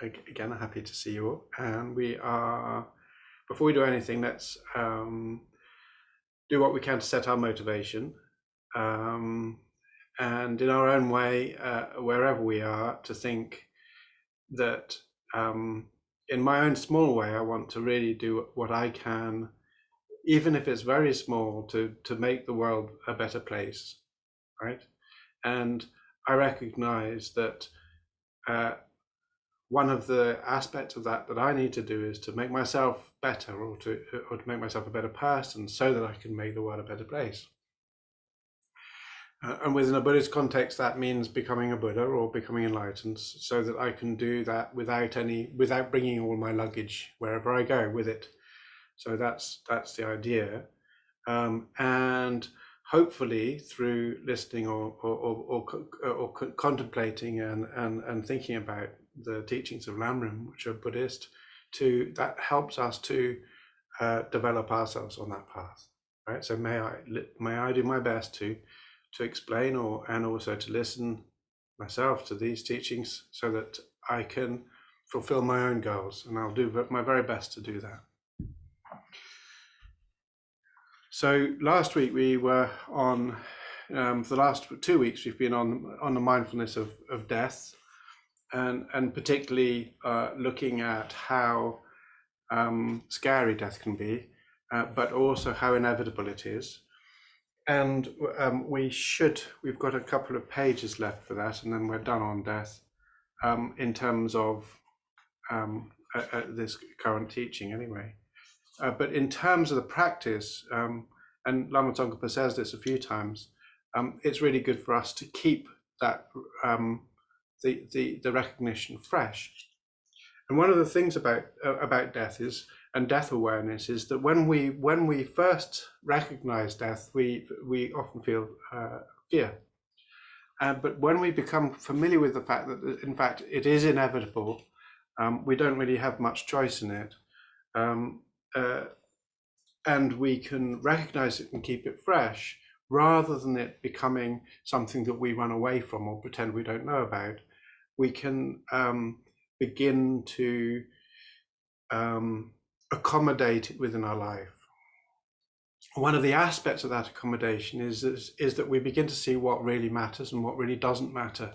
Again, happy to see you all. And we are, before we do anything, let's do what we can to set our motivation. And in our own way, wherever we are, to think that in my own small way, I want to really do what I can, even if it's very small, to make the world a better place, right? And I recognize that one of the aspects of that I need to do is to make myself better, or to make myself a better person, so that I can make the world a better place. And within a Buddhist context, that means becoming a Buddha or becoming enlightened, so that I can do that without bringing all my luggage wherever I go with it. So that's the idea, and hopefully through listening or contemplating and thinking about the teachings of Lamrim, which are Buddhist, that helps us to develop ourselves on that path, right? So may I do my best to explain and also to listen myself to these teachings, so that I can fulfill my own goals, and I'll do my very best to do that. So last week we were on, for the last 2 weeks we've been on the mindfulness of death, and particularly looking at how scary death can be, but also how inevitable it is. And we've got a couple of pages left for that, and then we're done on death, in terms of this current teaching anyway. But in terms of the practice, and Lama Tsongkhapa says this a few times, it's really good for us to keep that the recognition fresh. And one of the things about death and death awareness is that when we first recognize death, we often feel fear. But when we become familiar with the fact that, in fact, it is inevitable, we don't really have much choice in it. And we can recognize it and keep it fresh, rather than it becoming something that we run away from or pretend we don't know about. We can begin to accommodate it within our life. One of the aspects of that accommodation is that we begin to see what really matters and what really doesn't matter.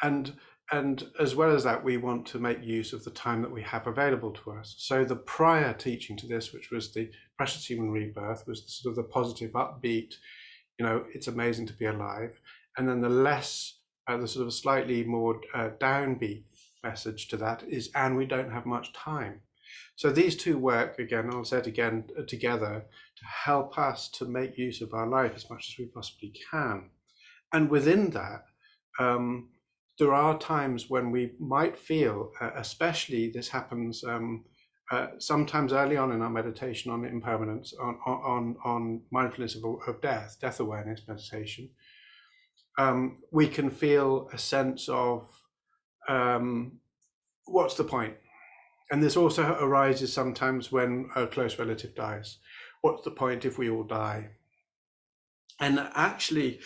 And as well as that, we want to make use of the time that we have available to us. So the prior teaching to this, which was the Precious Human Rebirth, was sort of the positive, upbeat, it's amazing to be alive. And then the sort of slightly more downbeat message to that is, and we don't have much time. So these two work, again, I'll say it again, together to help us to make use of our life as much as we possibly can. And within that, there are times when we might feel, especially this happens sometimes early on in our meditation on impermanence, on mindfulness of death awareness meditation, we can feel a sense of what's the point? And this also arises sometimes when a close relative dies. What's the point if we all die? And actually,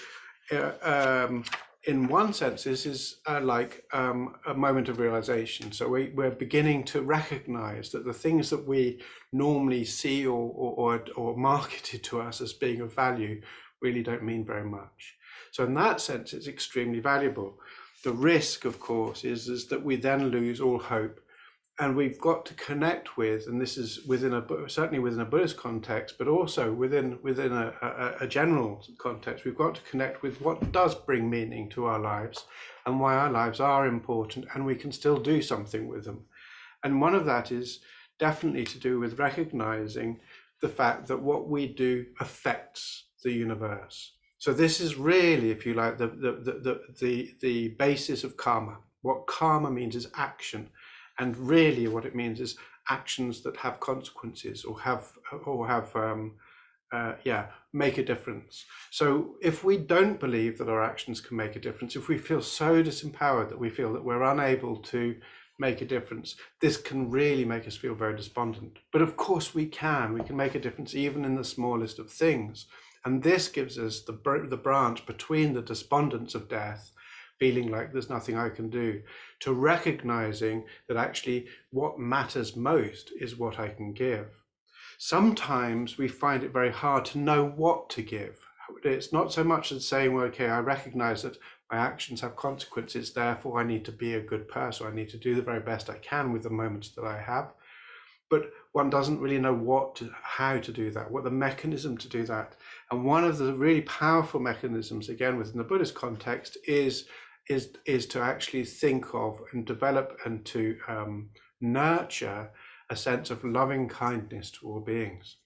in one sense, this is like a moment of realization. So we're beginning to recognize that the things that we normally see or marketed to us as being of value really don't mean very much. So in that sense, it's extremely valuable. The risk, of course, is that we then lose all hope. And we've got to connect with, and this is certainly within a Buddhist context, but also within a general context, we've got to connect with what does bring meaning to our lives and why our lives are important, and we can still do something with them. And one of that is definitely to do with recognizing the fact that what we do affects the universe. So this is really, if you like, the basis of karma. What karma means is action. And really what it means is actions that have consequences or make a difference. So if we don't believe that our actions can make a difference, if we feel so disempowered that we feel that we're unable to make a difference, this can really make us feel very despondent. But of course we can make a difference even in the smallest of things. And this gives us the branch between the despondence of death, feeling like there's nothing I can do, to recognizing that actually what matters most is what I can give. Sometimes we find it very hard to know what to give. It's not so much as saying, well, okay, I recognize that my actions have consequences, therefore I need to be a good person, I need to do the very best I can with the moments that I have. But one doesn't really know how to do that, what the mechanism to do that. And one of the really powerful mechanisms, again, within the Buddhist context, is to actually think of and develop and to nurture a sense of loving kindness to all beings.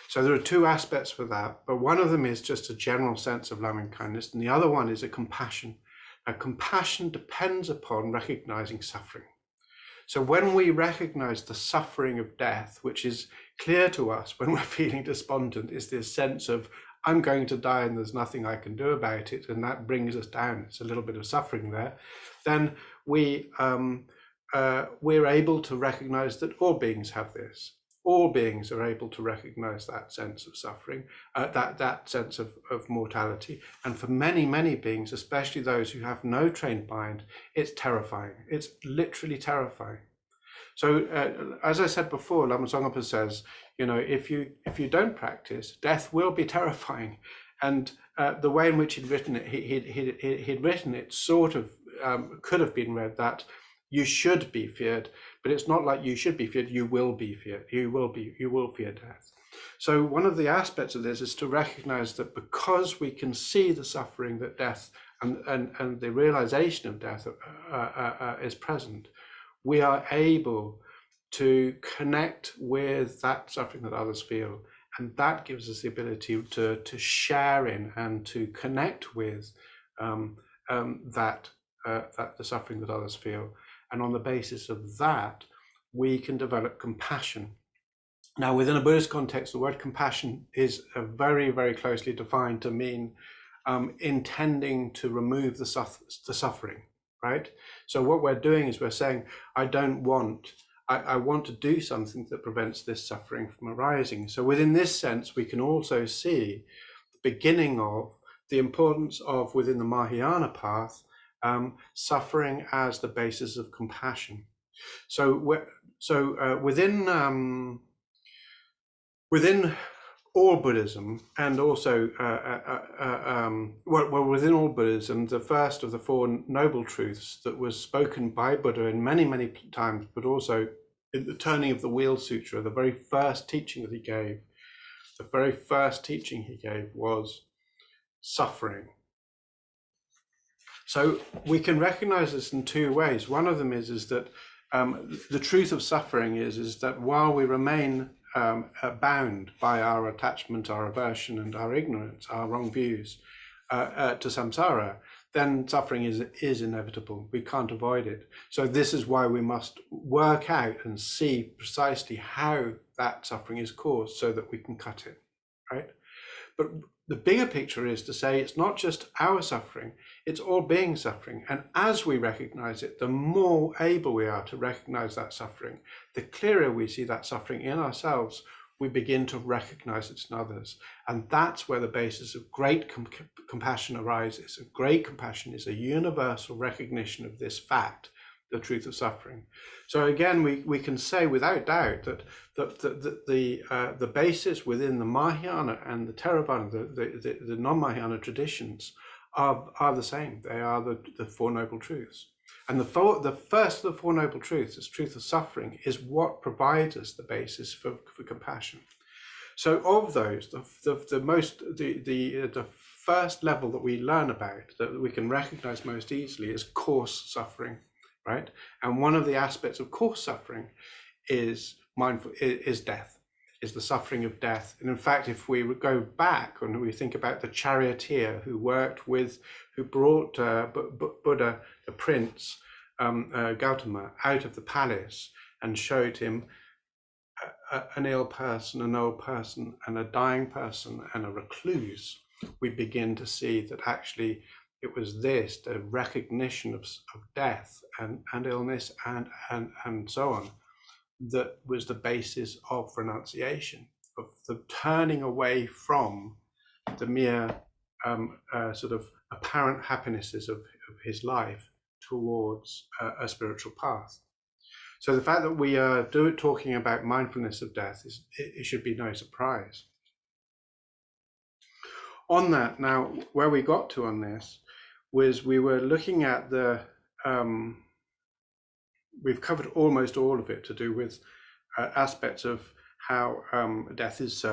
So there are two aspects for that, but one of them is just a general sense of loving kindness, and the other one is a compassion. Now, compassion depends upon recognizing suffering. So when we recognize the suffering of death, which is clear to us when we're feeling despondent, is this sense of, I'm going to die and there's nothing I can do about it, and that brings us down. It's a little bit of suffering there. Then we're able to recognize that all beings have this. All beings are able to recognize that sense of suffering, that sense of mortality. And for many, many beings, especially those who have no trained mind, it's terrifying. It's literally terrifying. So as I said before, Lam Rim Chenmo says, if you don't practice, death will be terrifying. And the way in which he'd written it, he'd written it sort of could have been read that you should be feared, but it's not like you should be feared, you will be feared. You will fear death. So one of the aspects of this is to recognize that because we can see the suffering that death and the realization of death is present, we are able to connect with that suffering that others feel. And that gives us the ability to share in and to connect with the suffering that others feel. And on the basis of that, we can develop compassion. Now, within a Buddhist context, the word compassion is very, very closely defined to mean intending to remove the suffering, right? So what we're doing is we're saying, I want to do something that prevents this suffering from arising. So within this sense, we can also see the beginning of the importance of, within the Mahayana path, suffering as the basis of compassion. So within all Buddhism, and also within all Buddhism, the first of the Four Noble Truths that was spoken by Buddha in many, many times, but also in the Turning of the Wheel Sutra, the very first teaching that he gave, was suffering. So we can recognize this in two ways. One of them is that the truth of suffering is that while we remain bound by our attachment, our aversion, and our ignorance, our wrong views to samsara, then suffering is inevitable. We can't avoid it. So this is why we must work out and see precisely how that suffering is caused so that we can cut it, right? But the bigger picture is to say it's not just our suffering, it's all beings suffering. And as we recognize it, the more able we are to recognize that suffering, the clearer we see that suffering in ourselves, we begin to recognize it in others. And that's where the basis of great compassion arises. And great compassion is a universal recognition of this fact, the truth of suffering. So again, we can say without doubt that the basis within the Mahayana and the Theravada, the non-Mahayana traditions, are the same. They are the Four Noble Truths. And the first of the Four Noble Truths, this truth of suffering, is what provides us the basis for compassion. So of those, the first level that we learn about, that we can recognize most easily, is coarse suffering, right? And one of the aspects of coarse suffering is death, is the suffering of death. And in fact, if we go back and we think about the charioteer who brought Buddha, the prince, Gautama, out of the palace and showed him an ill person, an old person, and a dying person, and a recluse, we begin to see that actually it was this, the recognition of death and illness and so on, that was the basis of renunciation, of the turning away from the mere sort of apparent happinesses of his life towards a spiritual path. So the fact that we are talking about mindfulness of death it should be no surprise. On that, now, where we got to on this was we were looking at the, we've covered almost all of it to do with aspects of how death is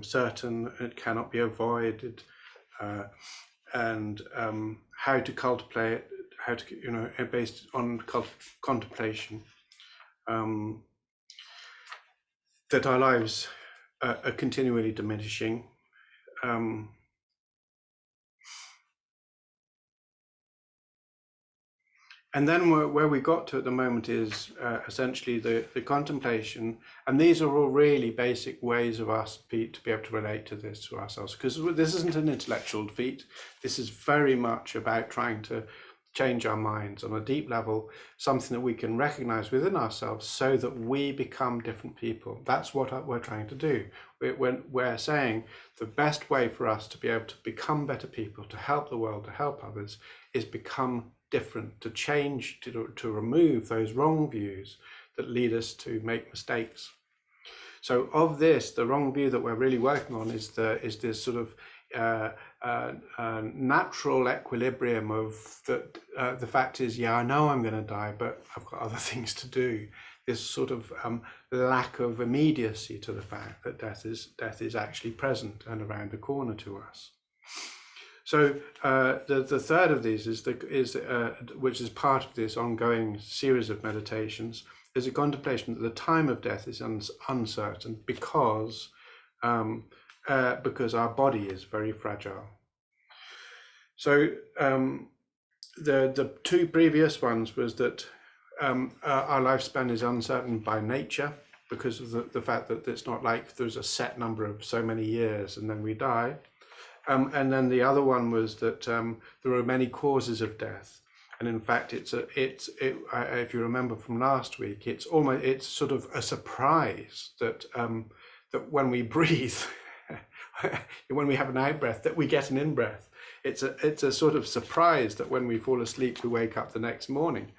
certain, it cannot be avoided, and how to cultivate it, how to, based on contemplation, that our lives are continually diminishing. And then where we got to at the moment is essentially the contemplation, and these are all really basic ways of us to be able to relate to this to ourselves, because this isn't an intellectual feat. This is very much about trying to change our minds on a deep level, something that we can recognize within ourselves so that we become different people. That's what we're trying to do. We're saying the best way for us to be able to become better people, to help the world, to help others, is become different, to change, to remove those wrong views that lead us to make mistakes. So of this, the wrong view that we're really working on is this sort of natural equilibrium of the fact is, yeah, I know I'm going to die, but I've got other things to do. This sort of lack of immediacy to the fact that death is actually present and around the corner to us. So the third of these which is part of this ongoing series of meditations, is a contemplation that the time of death is uncertain because our body is very fragile. So the two previous ones was that our lifespan is uncertain by nature because of the fact that it's not like there's a set number of so many years and then we die. And then the other one was that there are many causes of death, and in fact, if you remember from last week, it's sort of a surprise that that when we breathe, when we have an out breath, that we get an in breath. It's a sort of surprise that when we fall asleep, we wake up the next morning,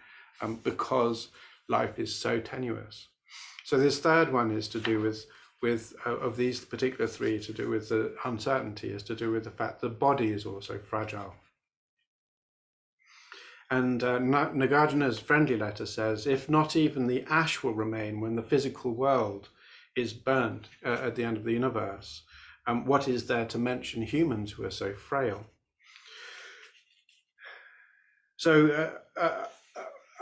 because life is so tenuous. So this third one is to do with of these particular three, to do with the uncertainty, is to do with the fact the body is also fragile. And Nagarjuna's friendly letter says, if not even the ash will remain when the physical world is burnt at the end of the universe, what is there to mention humans who are so frail? So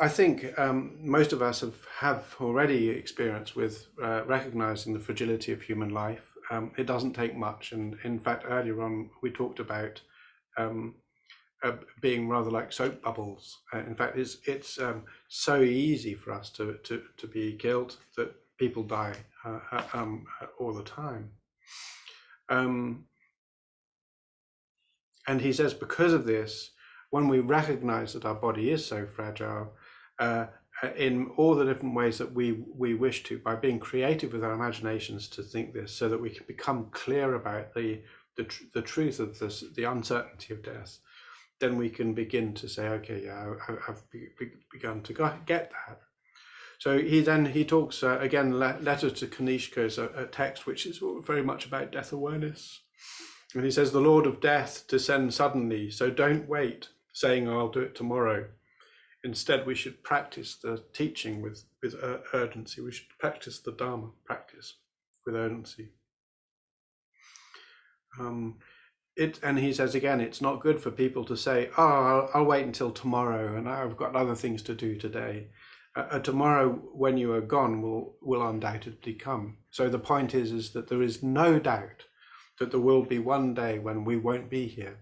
I think most of us have already experienced with recognizing the fragility of human life. It doesn't take much, and in fact, earlier on we talked about being rather like soap bubbles. In fact, it's so easy for us to be killed that people die all the time. And he says, because of this, when we recognize that our body is so fragile, in all the different ways that we wish to, by being creative with our imaginations to think this, so that we can become clear about the truth of this, the uncertainty of death, then we can begin to say, okay, yeah, I've begun to get that. So he talks again, Letter to Kanishka is a text which is very much about death awareness. And he says, the Lord of Death descends suddenly, so don't wait, saying, I'll do it tomorrow. Instead, we should practice the teaching with urgency. We should practice the Dharma practice with urgency. And he says again, it's not good for people to say, oh, I'll wait until tomorrow and I've got other things to do today. Tomorrow, when you are gone, will undoubtedly come. So the point is that there is no doubt that there will be one day when we won't be here.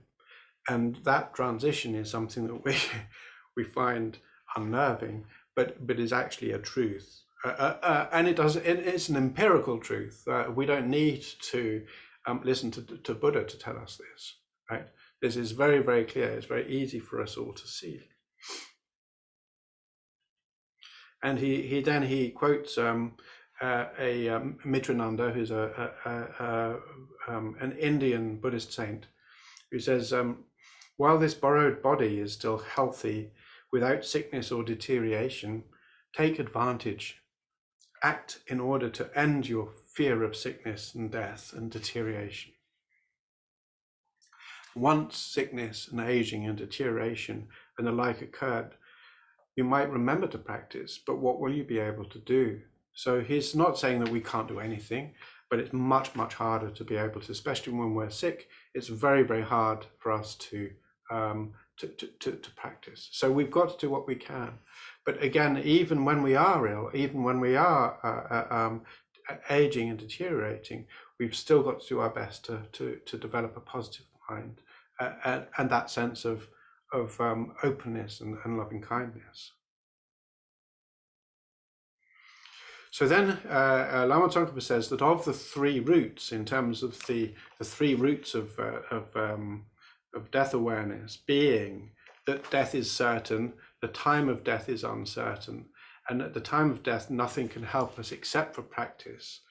And that transition is something that we find unnerving, but is actually a truth. And it's an empirical truth. We don't need to listen to Buddha to tell us this, right? This is very, very clear. It's very easy for us all to see. And he quotes a Mitrananda, who's an Indian Buddhist saint, who says, While this borrowed body is still healthy, without sickness or deterioration, take advantage. Act in order to end your fear of sickness and death and deterioration. Once sickness and aging and deterioration and the like occurred, you might remember to practice, but what will you be able to do? So he's not saying that we can't do anything, but it's much, much harder to be able to, especially when we're sick. It's very, very hard for us to practice. So we've got to do what we can. But again, even when we are ill, even when we are aging and deteriorating, we've still got to do our best to develop a positive mind and that sense of openness and loving kindness. So then Lama Tsongkhapa says that of the three roots, in terms of the three roots of death awareness, being that death is certain, the time of death is uncertain, and at the time of death nothing can help us except for practice.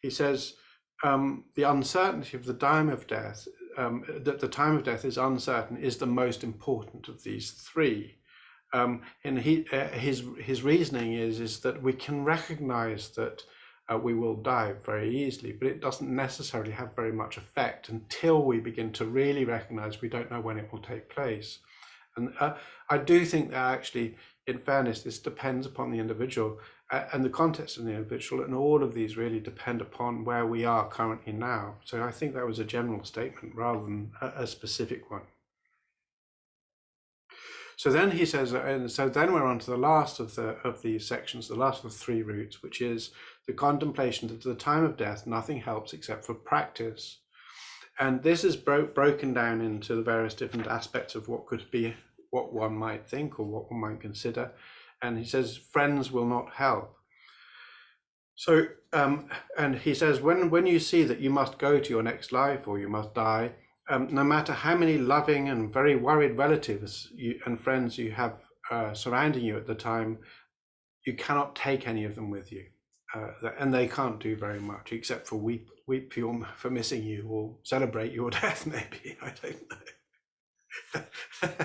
He says the uncertainty of the time of death, that the time of death is uncertain, is the most important of these three. And his reasoning is that we can recognize that we will die very easily, but it doesn't necessarily have very much effect until we begin to really recognize we don't know when it will take place. And I do think that actually, in fairness, this depends upon the individual and the context of the individual, and all of these really depend upon where we are currently now. So I think that was a general statement rather than a specific one. So then he says, and so then we're on to the last of these sections, the last of the three roots, which is the contemplation that at the time of death, nothing helps except for practice. And this is broken down into the various different aspects of what could be, what one might think or what one might consider. And he says, friends will not help. So, and he says, when you see that you must go to your next life or you must die, no matter how many loving and very worried relatives and friends you have surrounding you at the time, you cannot take any of them with you. And they can't do very much except for weep for missing you or celebrate your death, maybe. I don't know.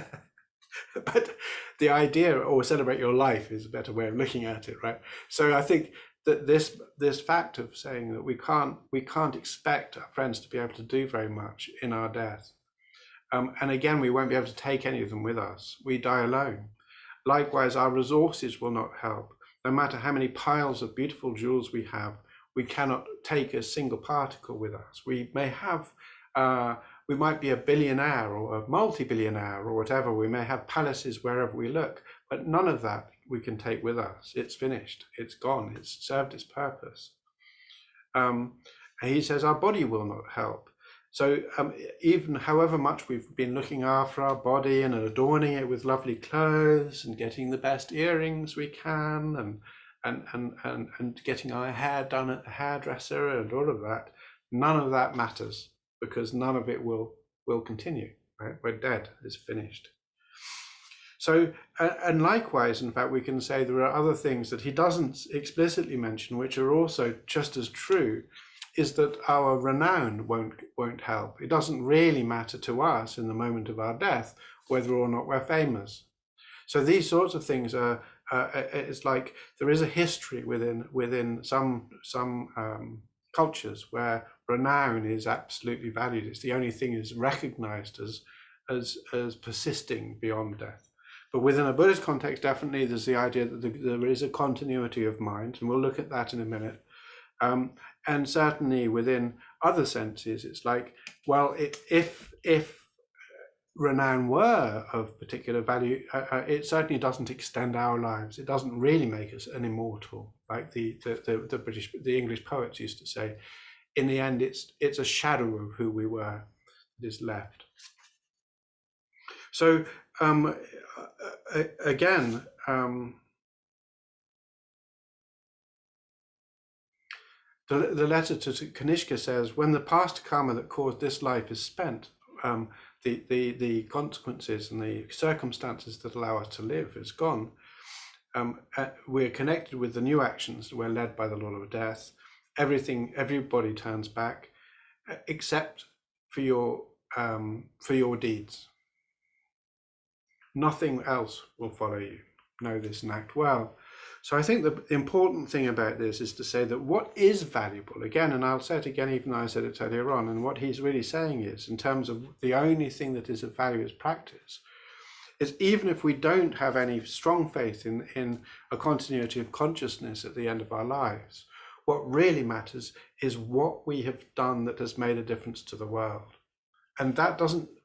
But the idea, or celebrate your life, is a better way of looking at it, right? So I think that this fact of saying that we can't expect our friends to be able to do very much in our death, and again, we won't be able to take any of them with us. We die alone. Likewise, our resources will not help. No matter how many piles of beautiful jewels we have, we cannot take a single particle with us. We may have, we might be a billionaire or a multi-billionaire or whatever. We may have palaces wherever we look, but none of that we can take with us. It's finished, it's gone, it's served its purpose. He says our body will not help. So even however much we've been looking after our body and adorning it with lovely clothes and getting the best earrings we can and getting our hair done at the hairdresser and all of that, none of that matters, because none of it will continue, right? We're dead, it's finished. So, and likewise, in fact, we can say there are other things that he doesn't explicitly mention, which are also just as true, is that our renown won't help. It doesn't really matter to us in the moment of our death whether or not we're famous. So these sorts of things are, it's like there is a history within some cultures where renown is absolutely valued. It's the only thing is recognized as persisting beyond death. But within a Buddhist context, definitely there's the idea that there is a continuity of mind, and we'll look at that in a minute. And certainly within other senses, it's like, well, if renown were of particular value, it certainly doesn't extend our lives. It doesn't really make us an immortal, like the English poets used to say. In the end, it's a shadow of who we were that is left. So again, the letter to Kanishka says, when the past karma that caused this life is spent, the consequences and the circumstances that allow us to live is gone. We're connected with the new actions. We're led by the law of death. Everybody turns back, except for your deeds. Nothing else will follow you. Know this and act well. So I think the important thing about this is to say that what is valuable, again, and I'll say it again even though I said it earlier on, and what he's really saying is, in terms of the only thing that is of value is practice, is even if we don't have any strong faith in a continuity of consciousness at the end of our lives, what really matters is what we have done that has made a difference to the world. And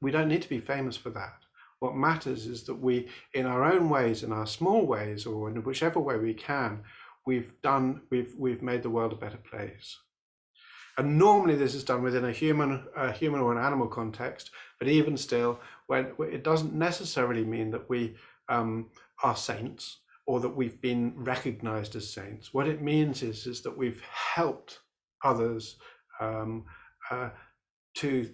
we don't need to be famous for that. What matters is that we, in our own ways, in our small ways, or in whichever way we can, we've made the world a better place. And normally this is done within a human or an animal context, but even still, when it doesn't necessarily mean that we are saints or that we've been recognized as saints. What it means is that we've helped others to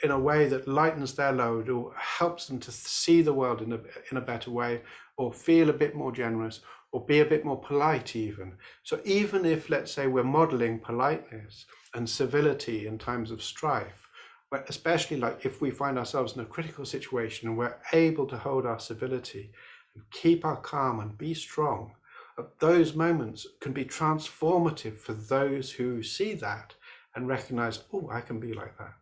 in a way that lightens their load or helps them to see the world in a better way, or feel a bit more generous, or be a bit more polite even. So even if, let's say, we're modeling politeness and civility in times of strife, but especially like if we find ourselves in a critical situation and we're able to hold our civility and keep our calm and be strong, those moments can be transformative for those who see that and recognize, oh, I can be like that.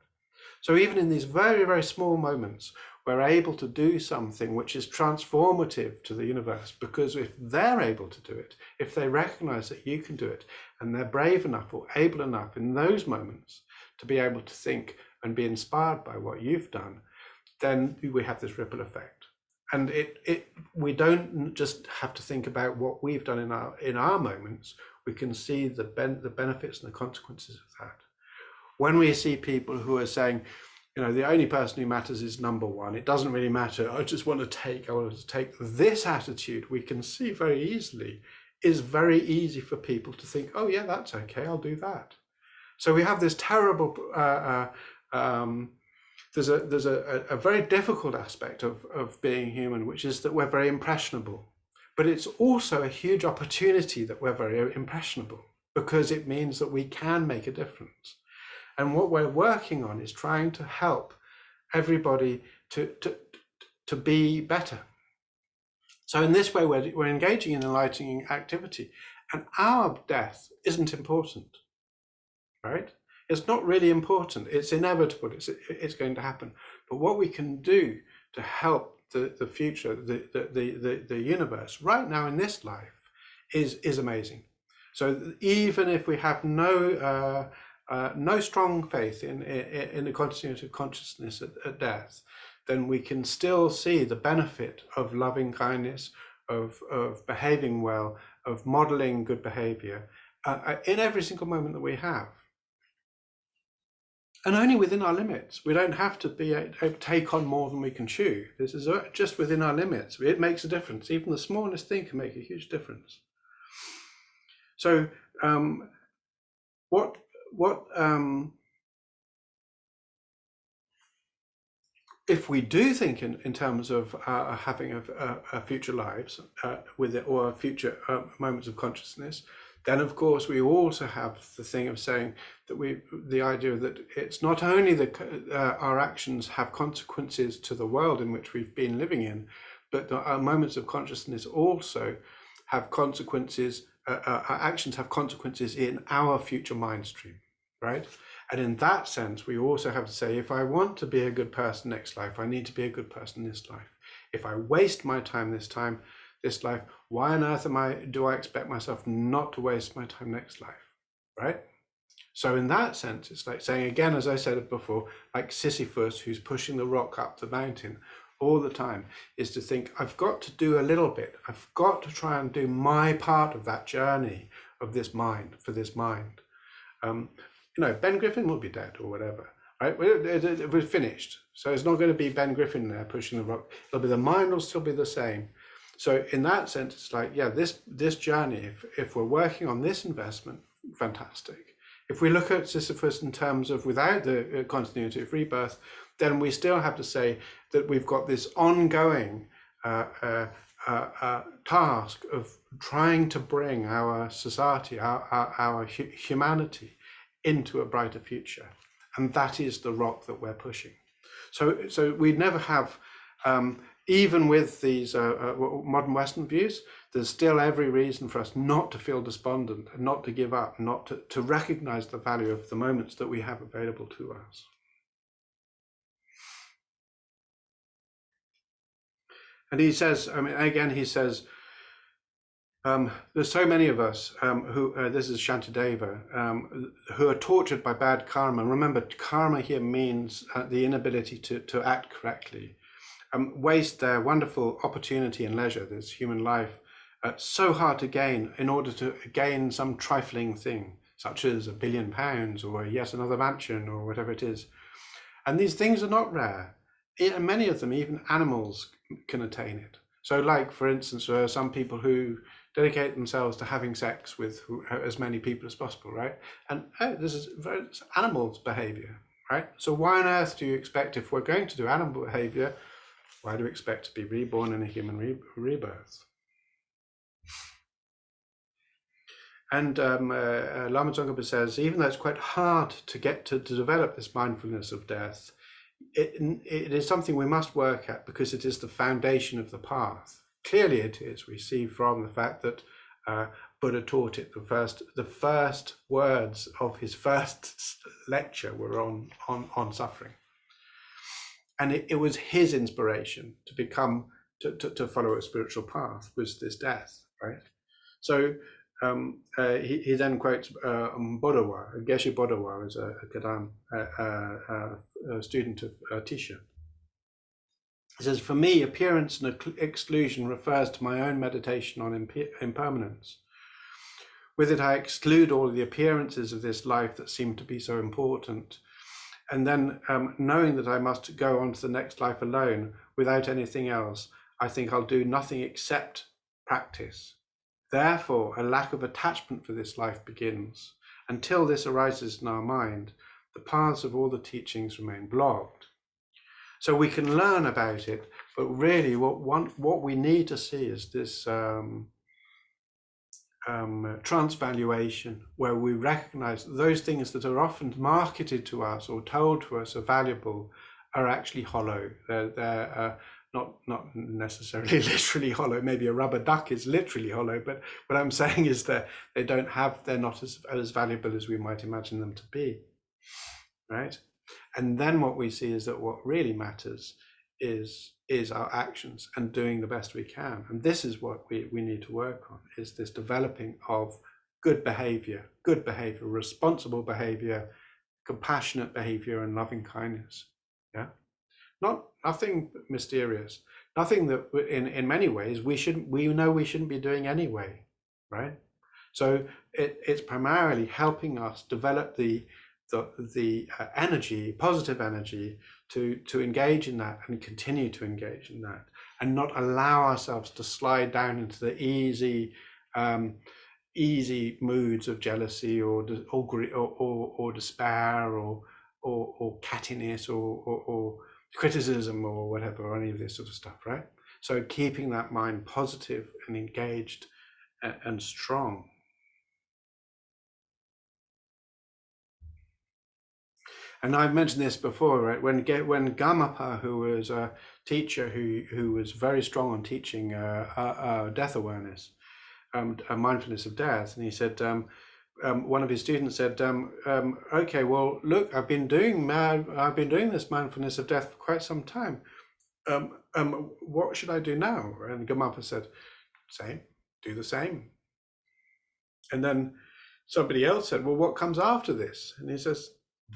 So even in these very, very small moments, we're able to do something which is transformative to the universe, because if they're able to do it, if they recognize that you can do it, and they're brave enough or able enough in those moments to be able to think and be inspired by what you've done, then we have this ripple effect. And we don't just have to think about what we've done in our moments. We can see the benefits and the consequences of that. When we see people who are saying, you know, the only person who matters is number one, it doesn't really matter, I want to take, this attitude, we can see very easily, is very easy for people to think, oh yeah, that's okay, I'll do that. So we have this terrible, there's a very difficult aspect of being human, which is that we're very impressionable. But it's also a huge opportunity that we're very impressionable, because it means that we can make a difference. And what we're working on is trying to help everybody to be better. So in this way, we're engaging in enlightening activity, and our death isn't important, right? It's not really important. It's inevitable. It's going to happen. But what we can do to help the future, the universe, right now in this life, is amazing. So even if we have no strong faith in the continuity of consciousness at death, then we can still see the benefit of loving kindness, of behaving well, of modeling good behavior in every single moment that we have. And only within our limits. We don't have to take on more than we can chew. This is just within our limits. It makes a difference. Even the smallest thing can make a huge difference. So if we do think in terms of having a future lives with it, or future moments of consciousness, then of course we also have the thing of saying that the idea that it's not only that our actions have consequences to the world in which we've been living in, but our moments of consciousness also have consequences. Our actions have consequences in our future mind stream, right? And in that sense, we also have to say, if I want to be a good person next life, I need to be a good person this life. If I waste my time this life, why on earth do I expect myself not to waste my time next life, right? So in that sense, it's like saying, again, as I said before, like Sisyphus, who's pushing the rock up the mountain all the time, is to think, I've got to do a little bit. I've got to try and do my part of that journey of this mind, for this mind. You know, Ben Griffin will be dead or whatever, right? We're finished. So it's not going to be Ben Griffin there pushing the rock. It'll be, the mind will still be the same. So in that sense, it's like, yeah, this journey, if we're working on this investment, fantastic. If we look at Sisyphus in terms of without the continuity of rebirth, then we still have to say that we've got this ongoing task of trying to bring our society, our humanity into a brighter future. And that is the rock that we're pushing. So we never have Even with these modern Western views, there's still every reason for us not to feel despondent and not to give up, not to recognize the value of the moments that we have available to us. And he says, I mean, again, he says, there's so many of us who, this is Shantideva, who are tortured by bad karma. Remember, karma here means the inability to act correctly. Waste their wonderful opportunity and leisure, this human life, so hard to gain in order to gain some trifling thing, such as £1 billion or yet another mansion or whatever it is. And these things are not rare. Many of them, even animals, can attain it. So like, for instance, there are some people who dedicate themselves to having sex with as many people as possible, right? And this is animals' behavior, right? So why on earth do you expect, if we're going to do animal behavior, why do we expect to be reborn in a human rebirth? And Lama Tsongkhapa says, even though it's quite hard to get to develop this mindfulness of death, it is something we must work at because it is the foundation of the path. Clearly it is. We see from the fact that Buddha taught it. The first words of his first lecture were on suffering. And it was his inspiration to become, to follow a spiritual path, was this death, right? So he then quotes Bodhawa. Geshe Bodhawa was a Gadam, a student of Tisha. He says, for me, appearance and exclusion refers to my own meditation on impermanence. With it, I exclude all the appearances of this life that seem to be so important. And then knowing that I must go on to the next life alone without anything else, I think I'll do nothing except practice. Therefore, a lack of attachment for this life begins. Until this arises in our mind, the paths of all the teachings remain blocked. So we can learn about it, but really what we need to see is this transvaluation, where we recognize those things that are often marketed to us or told to us are valuable are actually hollow. They're not necessarily literally hollow. Maybe a rubber duck is literally hollow, but what I'm saying is that they're not as valuable as we might imagine them to be, right? And then what we see is that what really matters is our actions and doing the best we can. And this is what we need to work on, is this developing of good behavior, responsible behavior, compassionate behavior, and loving kindness. Yeah, nothing mysterious, nothing that in many ways we know we shouldn't be doing anyway, right? So it's primarily helping us develop the energy, positive energy, to engage in that and continue to engage in that, and not allow ourselves to slide down into the easy moods of jealousy or despair or cattiness or criticism or whatever, or any of this sort of stuff, right? So keeping that mind positive and engaged and strong. And I've mentioned this before, right? When Gamapa, who was a teacher who was very strong on teaching death awareness, mindfulness of death, and he said, one of his students said, "Okay, well, look, I've been doing this mindfulness of death for quite some time. What should I do now?" And Gamapa said, "Same, do the same." And then somebody else said, "Well, what comes after this?" And he says,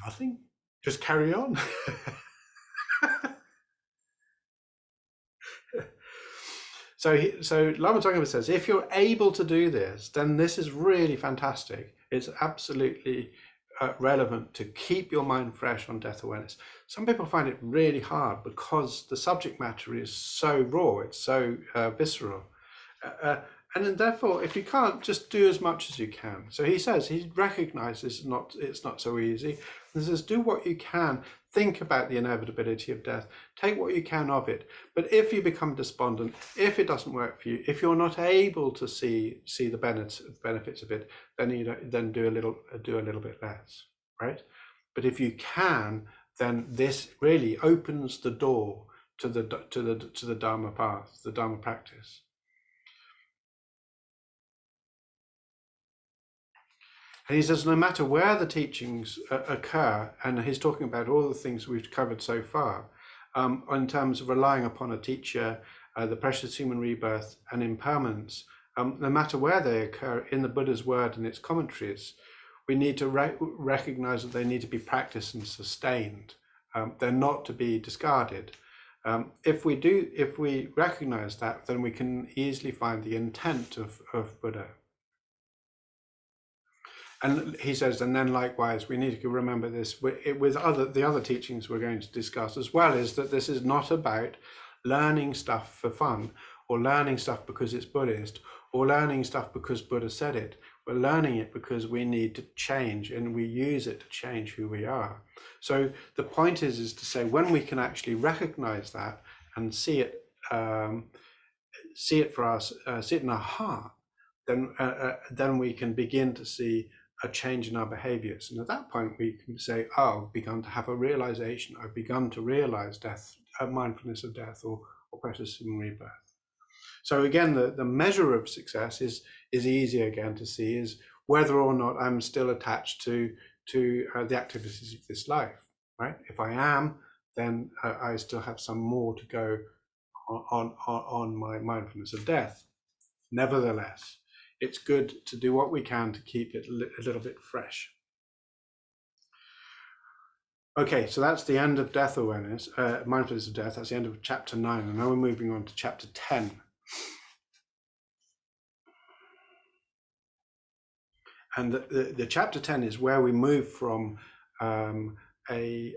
"Nothing. Just carry on." So Lama Tsongkhapa says, if you're able to do this, then this is really fantastic. It's absolutely relevant to keep your mind fresh on death awareness. Some people find it really hard because the subject matter is so raw, it's so visceral. And then therefore, if you can't, just do as much as you can. So he says, he recognizes it's not so easy. He says, do what you can. Think about the inevitability of death. Take what you can of it. But if you become despondent, if it doesn't work for you, if you're not able to see the benefits of it, then do a little bit less, right? But if you can, then this really opens the door to the Dharma path, the Dharma practice. And he says, no matter where the teachings occur, and he's talking about all the things we've covered so far, in terms of relying upon a teacher, the precious human rebirth, and impermanence, no matter where they occur in the Buddha's word and its commentaries, we need to recognize that they need to be practiced and sustained. They're not to be discarded. If we recognize that, then we can easily find the intent of Buddha. And he says, and then likewise, we need to remember this with the other teachings we're going to discuss as well, is that this is not about learning stuff for fun, or learning stuff because it's Buddhist, or learning stuff because Buddha said it. We're learning it because we need to change, and we use it to change who we are. So the point is to say, when we can actually recognize that and see it for us, see it in our heart, then we can begin to see a change in our behaviors. And at that point, we can say, oh, I've begun to have a realization. I've begun to realize death, mindfulness of death, or precious human rebirth. So again, the measure of success is easy again to see, is whether or not I'm still attached to the activities of this life, right? If I am, then I still have some more to go on my mindfulness of death. Nevertheless, it's good to do what we can to keep it a little bit fresh. Okay, so that's the end of death awareness, mindfulness of death. That's the end of chapter 9, and now we're moving on to chapter 10. And the chapter 10 is where we move from the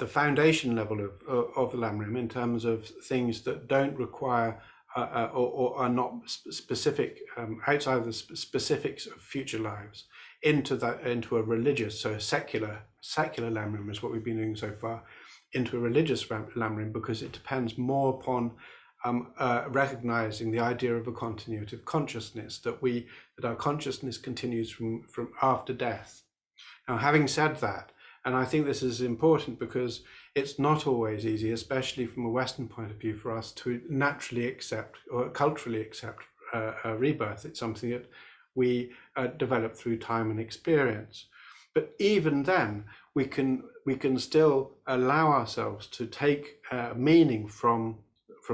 foundation level of the Lam Rim, in terms of things that don't require or are not specific, outside of the specifics of future lives, into a religious, so a secular Lam Rim is what we've been doing so far, into a religious Lam Rim, because it depends more upon recognizing the idea of a continuity of consciousness, that our consciousness continues from after death. Now, having said that, and I think this is important because it's not always easy, especially from a Western point of view, for us to naturally accept or culturally accept rebirth. It's something that we develop through time and experience. But even then, we can still allow ourselves to take meaning from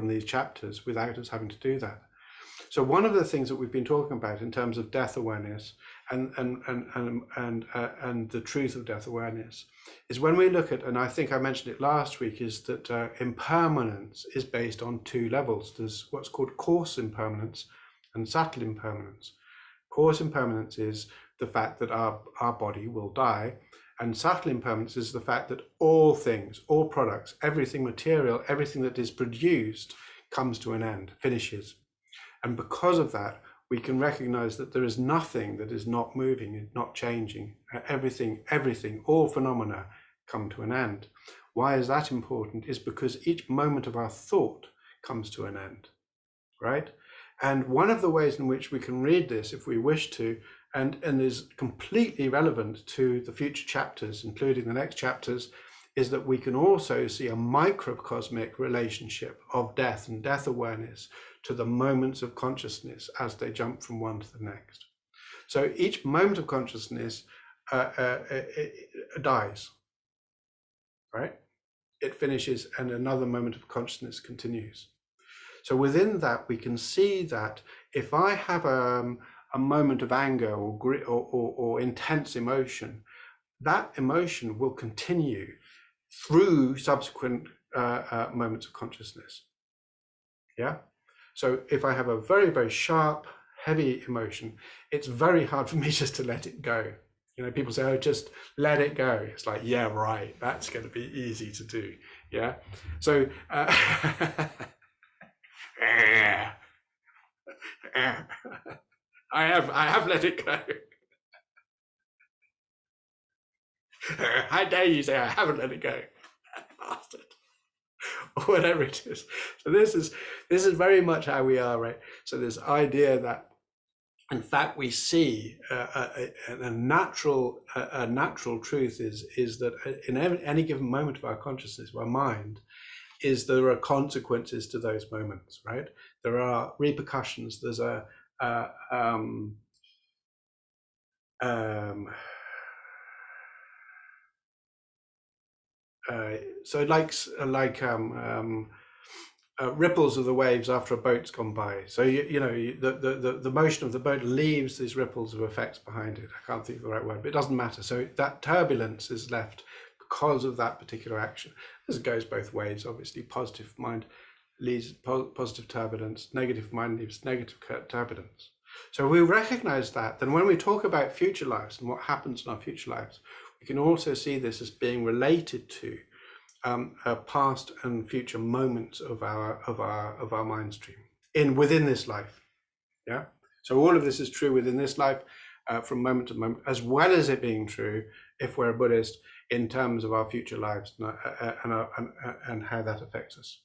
these chapters without us having to do that. So one of the things that we've been talking about in terms of death awareness and the truth of death awareness is, when we look at, and I think I mentioned it last week, is that impermanence is based on two levels. There's what's called coarse impermanence and subtle impermanence. Coarse impermanence is the fact that our body will die, and subtle impermanence is the fact that all things, all products, everything material, everything that is produced comes to an end, finishes. And because of that, we can recognize that there is nothing that is not moving, not changing. Everything, all phenomena come to an end. Why is that important? Is because each moment of our thought comes to an end, right? And one of the ways in which we can read this, if we wish to, and is completely relevant to the future chapters, including the next chapters, is that we can also see a microcosmic relationship of death and death awareness to the moments of consciousness as they jump from one to the next. So each moment of consciousness dies, right? It finishes and another moment of consciousness continues. So within that, we can see that if I have a moment of anger or intense emotion, that emotion will continue through subsequent moments of consciousness. Yeah. So if I have a very, very sharp, heavy emotion, it's very hard for me just to let it go. You know, people say, oh, just let it go. It's like, yeah, right. That's going to be easy to do. Yeah. So I have let it go. How dare you say I haven't let it go, bastard, or whatever it is. So this is very much how we are, right? So this idea that in fact, we see a natural truth is that in any given moment of our consciousness, of our mind, is there are consequences to those moments, right? There are repercussions. There's a so ripples of the waves after a boat's gone by. So the motion of the boat leaves these ripples of effects behind it. I can't think of the right word, but it doesn't matter. So that turbulence is left because of that particular action. This goes both ways. Obviously, positive mind leaves positive turbulence, negative mind leaves negative turbulence. So we recognize that. Then when we talk about future lives and what happens in our future lives, we can also see this as being related to past and future moments of our mind stream within this life. Yeah. So all of this is true within this life, from moment to moment, as well as it being true if we're a Buddhist in terms of our future lives and how that affects us.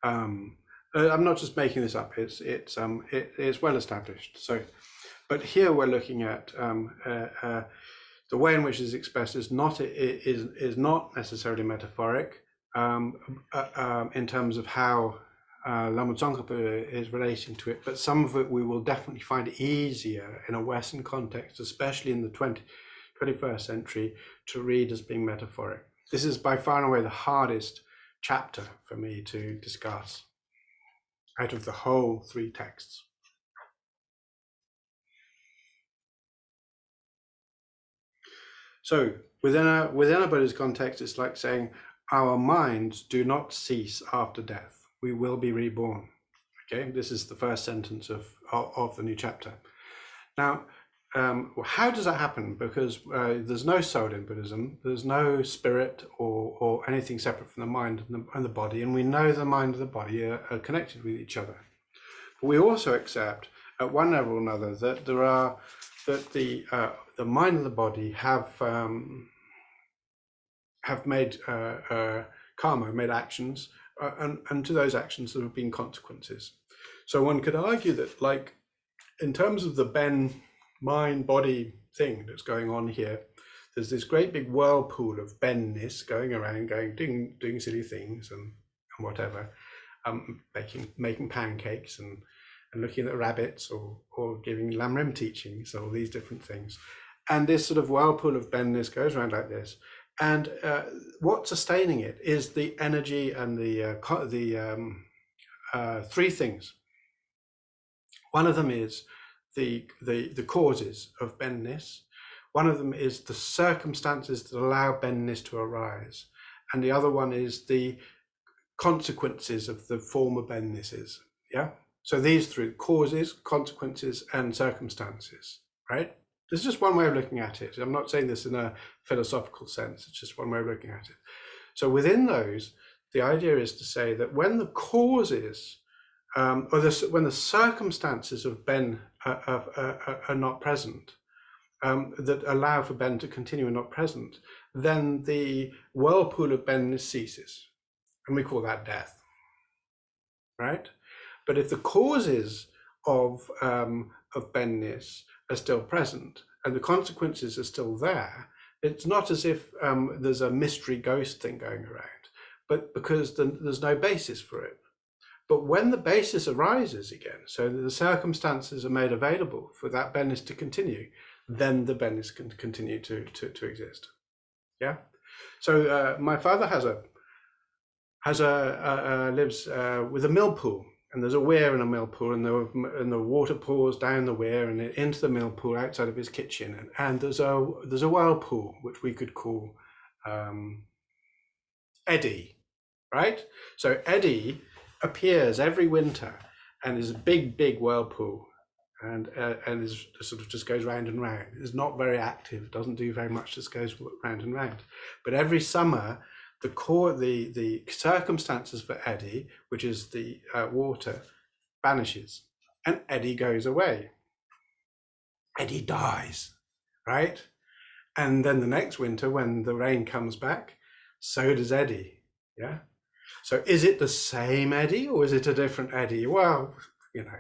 I'm not just making this up. It's well established. So, but here we're looking at the way in which it is expressed is not necessarily metaphoric in terms of how Lam Rim Tsonkhapa is relating to it, but some of it we will definitely find easier in a Western context, especially in the 21st century, to read as being metaphoric. This is by far and away the hardest chapter for me to discuss out of the whole 3 texts. So within a Buddhist context, it's like saying our minds do not cease after death. We will be reborn. Okay, this is the first sentence of the new chapter. Now, how does that happen? Because there's no soul in Buddhism. There's no spirit or anything separate from the mind and the body, and we know the mind and the body are connected with each other. But we also accept, at one level or another, that the mind and the body have made karma, made actions, and to those actions there have been consequences. So one could argue that, like, in terms of the mind body thing that's going on here, there's this great big whirlpool of Ben-ness going around, doing silly things and whatever, making pancakes and looking at rabbits or giving Lamrim teachings, all these different things. And this sort of whirlpool of Ben-ness goes around like this. And what's sustaining it is the energy and the 3 things. One of them is the causes of Ben-ness. One of them is the circumstances that allow Ben-ness to arise. And the other one is the consequences of the former Ben-nesses. Yeah? So these 3, causes, consequences, and circumstances, right? This is just one way of looking at it. I'm not saying this in a philosophical sense. It's just one way of looking at it. So within those, the idea is to say that when the causes when the circumstances of Ben are not present, that allow for Ben to continue and not present, then the whirlpool of Ben ceases, and we call that death, right? But if the causes of Ben-ness are still present and the consequences are still there, it's not as if there's a mystery ghost thing going around, but because there's no basis for it. But when the basis arises again, so that the circumstances are made available for that Ben-ness to continue, then the Ben-ness can continue to exist. Yeah. So my father lives with a mill pool, and there's a weir in a mill pool, and the water pours down the weir and into the mill pool outside of his kitchen, and there's a whirlpool which we could call Eddy, right? So Eddy appears every winter and is a big whirlpool, and is sort of just goes round and round. It's not very active, doesn't do very much, just goes round and round. But every summer, the circumstances for Eddy, which is the water, vanishes, and Eddy goes away. Eddy dies, right? And then the next winter, when the rain comes back, so does Eddy. Yeah. So is it the same Eddy or is it a different Eddy? Well, you know,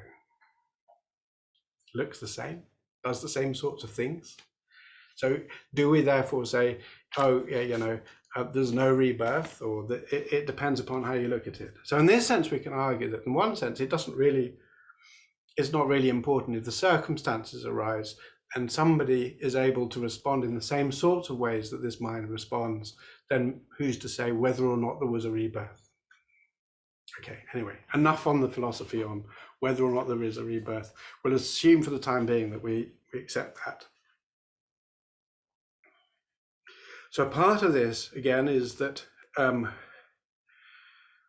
looks the same, does the same sorts of things. So do we therefore say, oh, yeah, you know, there's no rebirth, or that it depends upon how you look at it? So in this sense, we can argue that in one sense, it's not really important if the circumstances arise and somebody is able to respond in the same sorts of ways that this mind responds, then who's to say whether or not there was a rebirth? Okay, anyway, enough on the philosophy on whether or not there is a rebirth. We'll assume for the time being that we accept that. So part of this, again, is that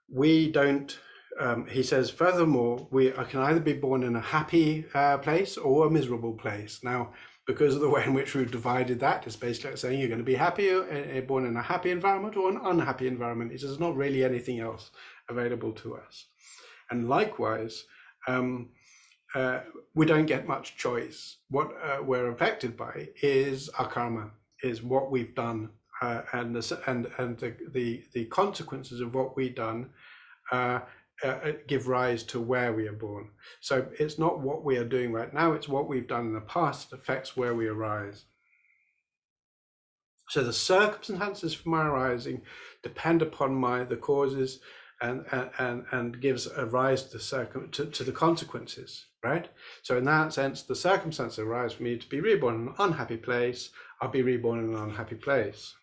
we don't, he says, furthermore, we can either be born in a happy place or a miserable place. Now, because of the way in which we've divided that, it's basically like saying you're going to be happy, born in a happy environment or an unhappy environment. He says there's not really anything else available to us. And likewise, we don't get much choice. What we're affected by is our karma, is what we've done, and the consequences of what we've done give rise to where we are born. So it's not what we are doing right now, it's what we've done in the past that affects where we arise. So the circumstances for my arising depend upon the causes and gives a rise to the consequences, right? So in that sense, the circumstances arise for me to be reborn in an unhappy place, I'll be reborn in an unhappy place.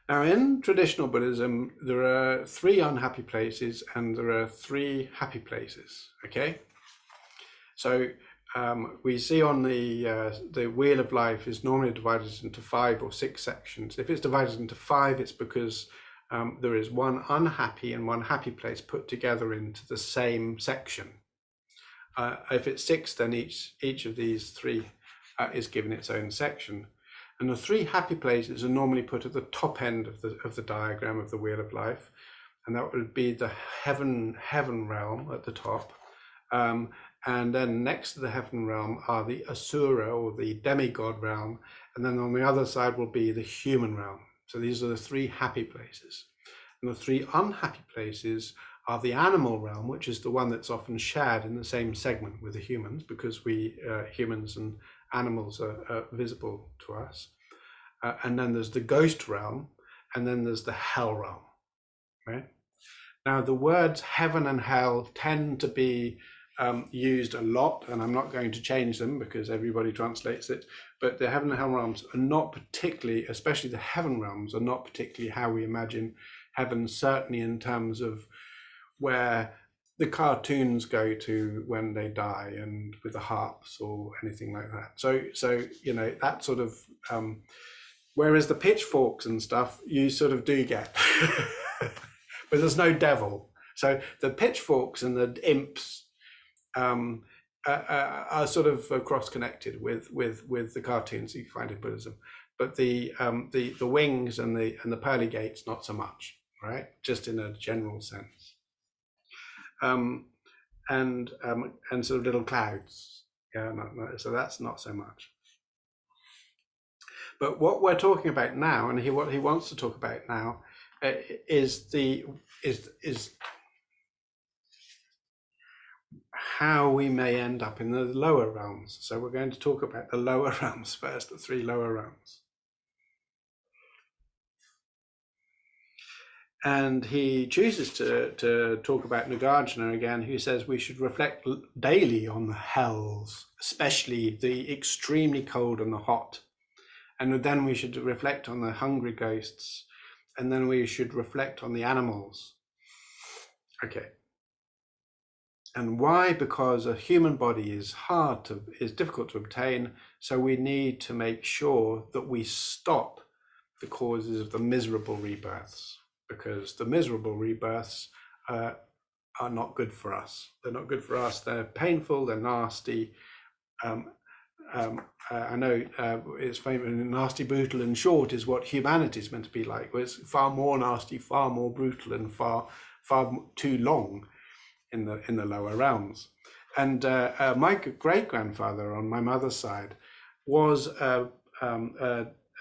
Now, in traditional Buddhism, there are 3 unhappy places and there are 3 happy places, okay? So we see on the wheel of life is normally divided into 5 or 6 sections. If it's divided into 5, it's because there is one unhappy and one happy place put together into the same section. If it's 6, then each of these 3 is given its own section. And the 3 happy places are normally put at the top end of the diagram of the wheel of life, and that would be the heaven realm at the top. And then next to the heaven realm are the asura, or the demigod realm, and then on the other side will be the human realm. So these are the 3 happy places. And the 3 unhappy places are the animal realm, which is the one that's often shared in the same segment with the humans, because we humans and animals are visible to us. And then there's the ghost realm, and then there's the hell realm, right? Now, the words heaven and hell tend to be used a lot, and I'm not going to change them because everybody translates it, but the heaven and hell realms are not particularly, especially the heaven realms, are not particularly how we imagine heaven, certainly in terms of where the cartoons go to when they die, and with the harps or anything like that. So you know, that sort of, whereas the pitchforks and stuff, you sort of do get, but there's no devil. So the pitchforks and the imps are sort of cross-connected with the cartoons you find in Buddhism, but the wings and the pearly gates not so much, right? Just in a general sense. And sort of little clouds, yeah. So that's not so much. But what we're talking about now, and what he wants to talk about now, is how we may end up in the lower realms. So we're going to talk about the lower realms first, the 3 lower realms. And he chooses to talk about Nagarjuna again, who says we should reflect daily on the hells, especially the extremely cold and the hot. And then we should reflect on the hungry ghosts. And then we should reflect on the animals. Okay. And why? Because a human body is difficult to obtain. So we need to make sure that we stop the causes of the miserable rebirths, because the miserable rebirths are not good for us. They're not good for us. They're painful. They're nasty. I know it's famous, nasty, brutal, and short is what humanity is meant to be like. It's far more nasty, far more brutal, and far too long in the lower realms. And my great grandfather on my mother's side was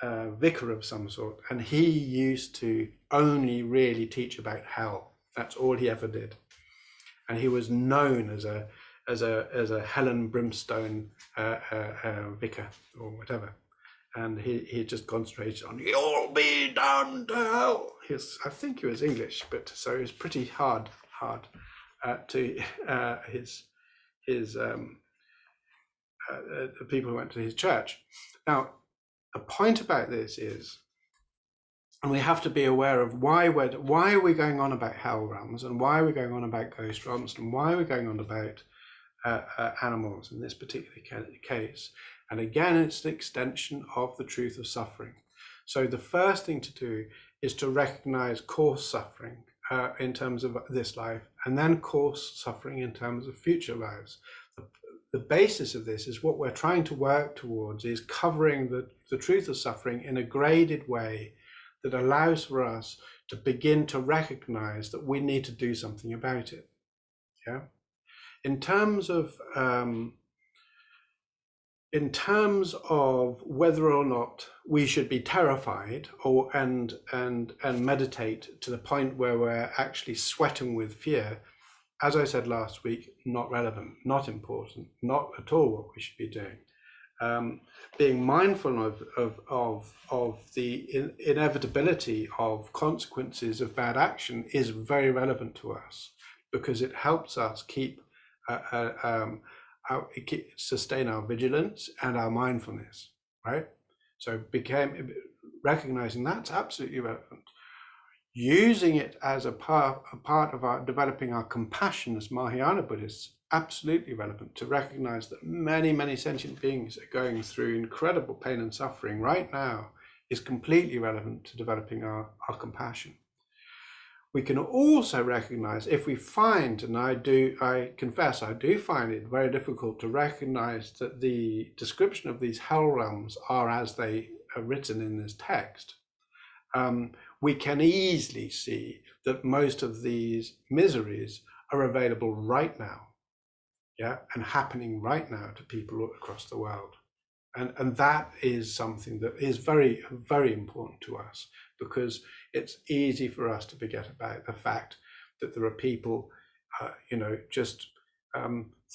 vicar of some sort, and he used to only really teach about hell. That's all he ever did, and he was known as a hell and brimstone vicar or whatever. And he just concentrated on "you'll be down to hell." I think he was English, but so it was pretty hard to the people who went to his church. Now, the point about this is, and we have to be aware of why are we going on about hell realms, and why are we going on about ghost realms, and why are we going on about animals in this particular case. And again, it's the extension of the truth of suffering. So the first thing to do is to recognize cause suffering in terms of this life, and then cause suffering in terms of future lives. The basis of this is what we're trying to work towards is covering the truth of suffering in a graded way that allows for us to begin to recognize that we need to do something about it. Yeah. In terms of whether or not we should be terrified and meditate to the point where we're actually sweating with fear, as I said last week, not relevant, not important, not at all what we should be doing. Being mindful of the inevitability of consequences of bad action is very relevant to us, because it helps us sustain our vigilance and our mindfulness, right? So recognizing that's absolutely relevant. Using it as a part of our developing our compassion as Mahayana Buddhists, absolutely relevant to recognize that many sentient beings are going through incredible pain and suffering right now is completely relevant to developing our compassion. We can also recognize, if we find, and I confess I do find it very difficult to recognize that the description of these hell realms are as they are written in this text, we can easily see that most of these miseries are available right now, yeah, and happening right now to people across the world. And that is something that is very, very important to us, because it's easy for us to forget about the fact that there are people, just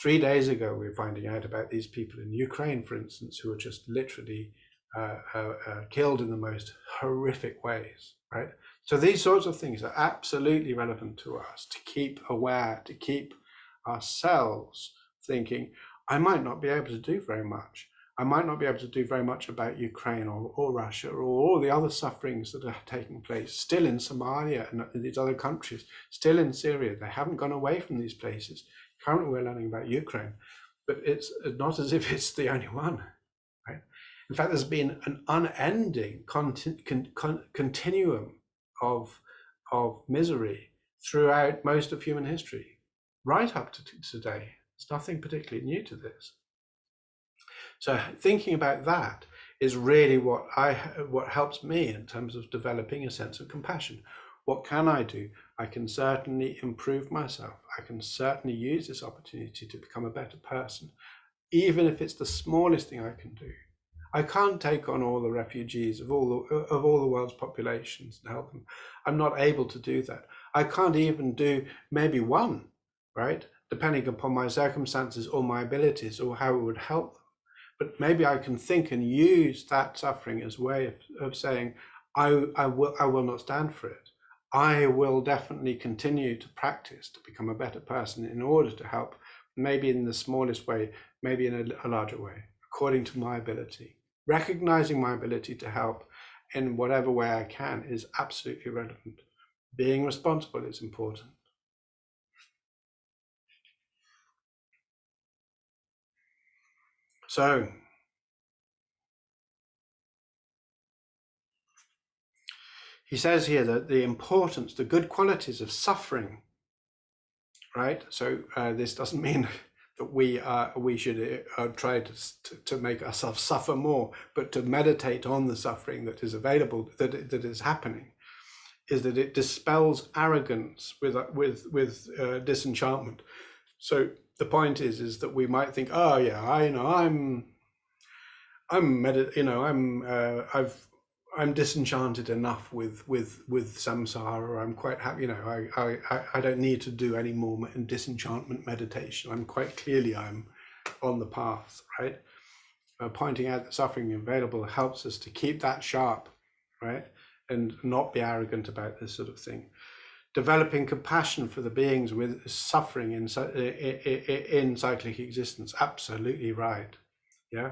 3 days ago, we were finding out about these people in Ukraine, for instance, who are just literally killed in the most horrific ways, right? So these sorts of things are absolutely relevant to us, to keep aware, to keep ourselves thinking, I might not be able to do very much. I might not be able to do very much about Ukraine or Russia or all the other sufferings that are taking place still in Somalia and in these other countries, still in Syria. They haven't gone away from these places. Currently, we're learning about Ukraine, but it's not as if it's the only one, right? In fact, there's been an unending continuum of misery throughout most of human history, right up to today. There's nothing particularly new to this. So thinking about that is really what helps me in terms of developing a sense of compassion. What can I do? I can certainly improve myself. I can certainly use this opportunity to become a better person, even if it's the smallest thing I can do. I can't take on all the refugees of all the world's populations and help them. I'm not able to do that. I can't even do maybe one, right? Depending upon my circumstances or my abilities or how it would help them. But maybe I can think and use that suffering as a way of saying, I will not stand for it. I will definitely continue to practice to become a better person in order to help, maybe in the smallest way, maybe in a larger way, according to my ability. Recognizing my ability to help in whatever way I can is absolutely relevant. Being responsible is important. So, he says here that the importance, the good qualities of suffering, right? So this doesn't mean that we should try to make ourselves suffer more, but to meditate on the suffering that is available, that is happening, is that it dispels arrogance with disenchantment. So the point is that we might think, oh yeah, I'm disenchanted enough with samsara. I'm quite happy. I don't need to do any more disenchantment meditation. I'm quite clearly I'm on the path, right? Pointing out the suffering available helps us to keep that sharp, right, and not be arrogant about this sort of thing. Developing compassion for the beings with suffering in cyclic existence, absolutely right, yeah.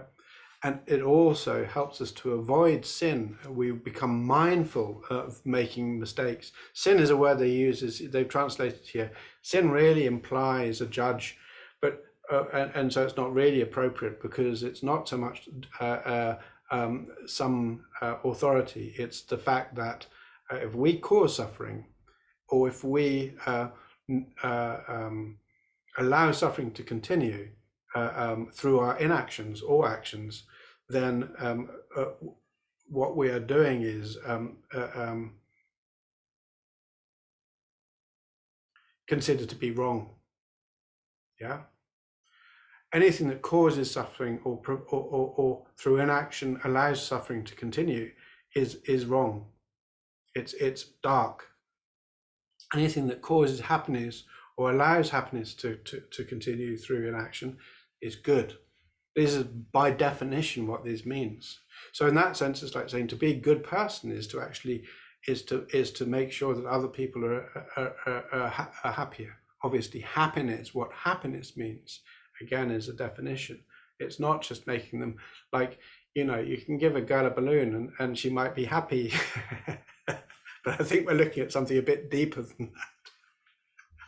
And it also helps us to avoid sin. We become mindful of making mistakes. Sin is a word they use, they've translated here. Sin really implies a judge, but and so it's not really appropriate, because it's not so much some authority. It's the fact that if we cause suffering, or if we allow suffering to continue through our inactions or actions, then what we are doing is considered to be wrong. Yeah. Anything that causes suffering or through inaction allows suffering to continue is wrong. It's dark. Anything that causes happiness or allows happiness to continue through inaction is good. This is by definition what this means. So in that sense, it's like saying to be a good person is to actually is to make sure that other people are happier. Obviously, happiness, what happiness means, again, is a definition. It's not just making them like, you can give a girl a balloon and she might be happy. But I think we're looking at something a bit deeper than that.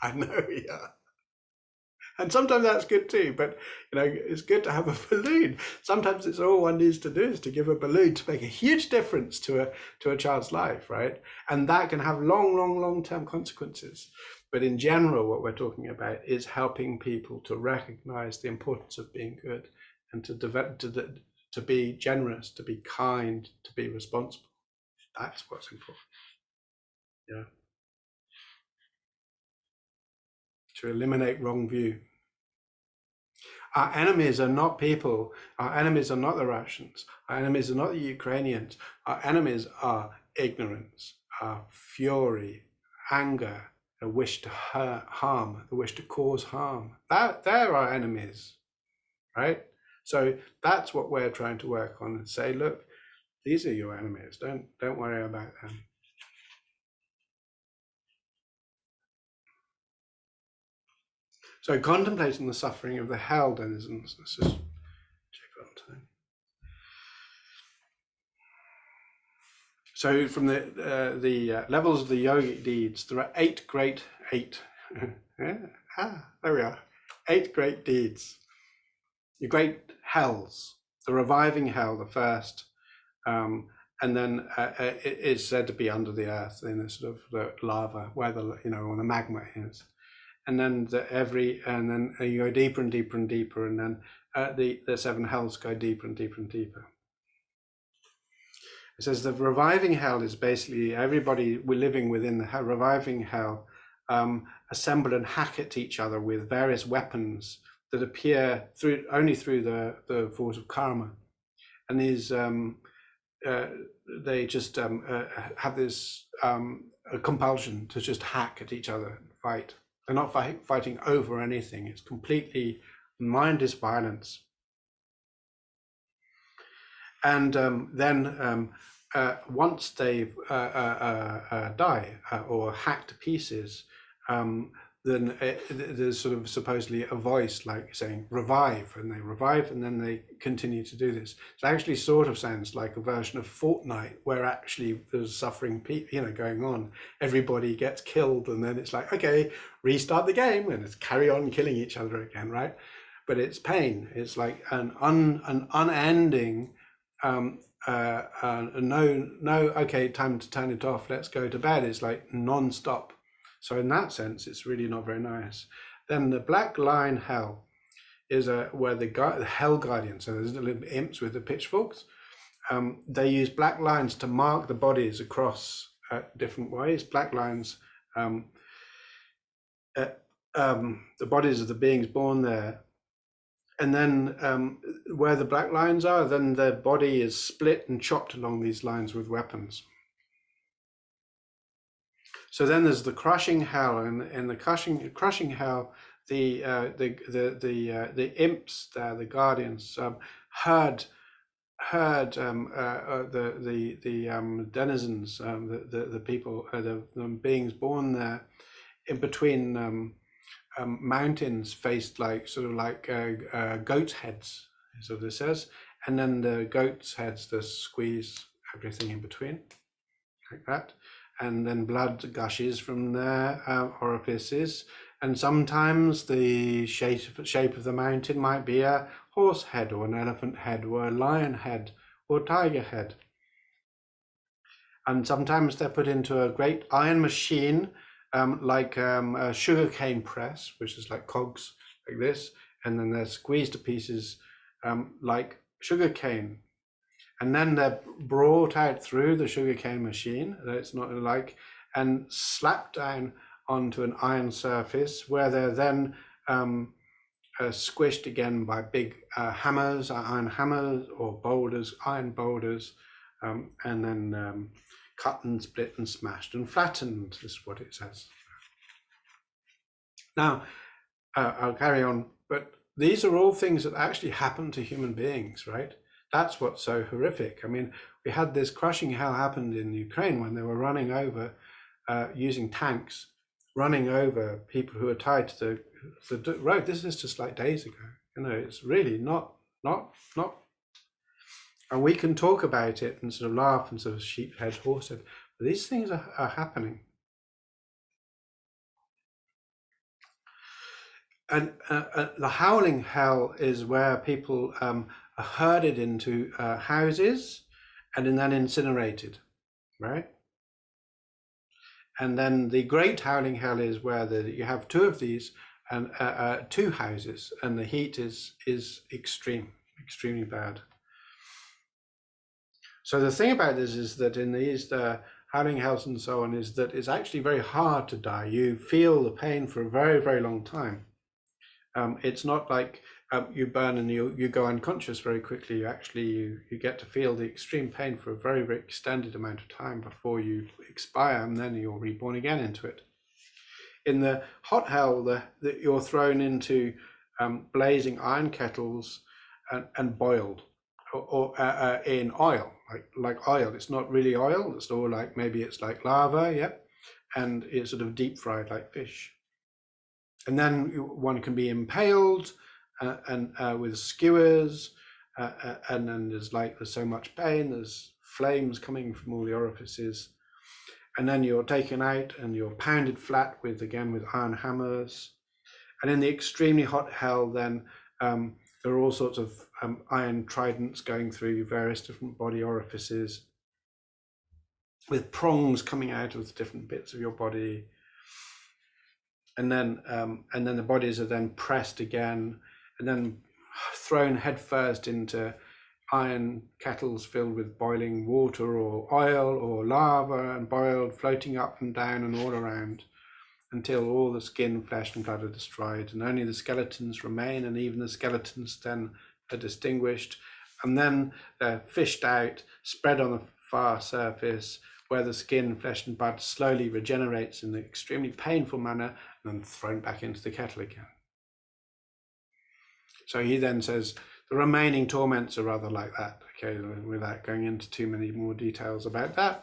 I know, yeah. And sometimes that's good too, but it's good to have a balloon. Sometimes it's all one needs to do is to give a balloon to make a huge difference to a child's life, right? And that can have long-term consequences. But in general, what we're talking about is helping people to recognize the importance of being good and to develop, to be generous, to be kind, to be responsible. That's what's important. Yeah. To eliminate wrong view. Our enemies are not people. Our enemies are not the Russians. Our enemies are not the Ukrainians. Our enemies are ignorance, fury, anger, a wish to harm, the wish to cause harm. They're our enemies, right? So that's what we're trying to work on and say, look, these are your enemies. Don't worry about them. So contemplating the suffering of the hell, then, let's just check on time. So from the levels of the yogic deeds, there are eight. There we are. 8 great deeds. The great hells, the reviving hell, the first, and then it is said to be under the earth in the sort of the lava, where the where the magma is. And then and then you go deeper and deeper and deeper, and then the 7 hells go deeper and deeper and deeper. It says the reviving hell is basically everybody we're living within the reviving hell assemble and hack at each other with various weapons that appear only through the force of karma, and these they just have this compulsion to just hack at each other and fight. They're not fighting over anything. It's completely mindless violence. And then once they die or hacked to pieces, then there's sort of supposedly a voice like saying revive, and they revive, and then they continue to do this. It actually sort of sounds like a version of Fortnite, where actually there's suffering going on. Everybody gets killed, and then it's like, okay, restart the game, and it's carry on killing each other again, right? But it's pain. It's like an unending okay, time to turn it off, let's go to bed. It's like non-stop. So in that sense, it's really not very nice. Then the black line hell is where the hell guardians, so there's little imps with the pitchforks, they use black lines to mark the bodies across different ways. Black lines, the bodies of the beings born there, And then where the black lines are, then the body is split and chopped along these lines with weapons. So then there's the crushing hell, and in the crushing hell, the imps there, the guardians, heard the denizens, the people, the beings born there, in between mountains, faced like sort of like goats' heads, so this says, and then the goats' heads just squeeze everything in between, like that. And then blood gushes from their orifices, and sometimes the shape of the mountain might be a horse head or an elephant head or a lion head or tiger head. And sometimes they're put into a great iron machine, like a sugarcane press, which is like cogs like this, and then they're squeezed to pieces like sugarcane. And then they're brought out through the sugarcane machine, it's not like, and slapped down onto an iron surface, where they're then squished again by big hammers, iron hammers, or boulders, iron boulders, and then cut and split and smashed and flattened, is what it says. Now, I'll carry on, but these are all things that actually happen to human beings, right? That's what's so horrific. I mean, we had this crushing hell happened in Ukraine when they were running over, using tanks, running over people who are tied to the road. This is just like days ago. You know, it's really not. And we can talk about it and sort of laugh and sort of sheep head, horse head, but these things are happening. And the howling hell is where people are herded into houses and then incinerated, right? And then the great howling hell is where you have two of these and two houses, and the heat is extremely bad. So the thing about this is that in these howling hells and so on, is that it's actually very hard to die. You feel the pain for a very, very long time. It's not like you burn and you go unconscious very quickly. You get to feel the extreme pain for a very, very extended amount of time before you expire, and then you're reborn again into it. In the hot hell, you're thrown into blazing iron kettles and boiled, or in oil, like oil. It's not really oil. It's all like, maybe it's like lava, yeah, and it's sort of deep fried like fish. And then one can be impaled and with skewers, and then there's so much pain. There's flames coming from all the orifices, and then you're taken out and you're pounded flat with iron hammers. And in the extremely hot hell, then there are all sorts of iron tridents going through various different body orifices, with prongs coming out of the different bits of your body. And then the bodies are then pressed again, and then thrown headfirst into iron kettles filled with boiling water or oil or lava, and boiled, floating up and down and all around, until all the skin, flesh and blood are destroyed, and only the skeletons remain, and even the skeletons then are distinguished, and then they're fished out, spread on the far surface, where the skin, flesh and blood slowly regenerates in an extremely painful manner, and then thrown back into the kettle again. So he then says the remaining torments are rather like that, okay, without going into too many more details about that.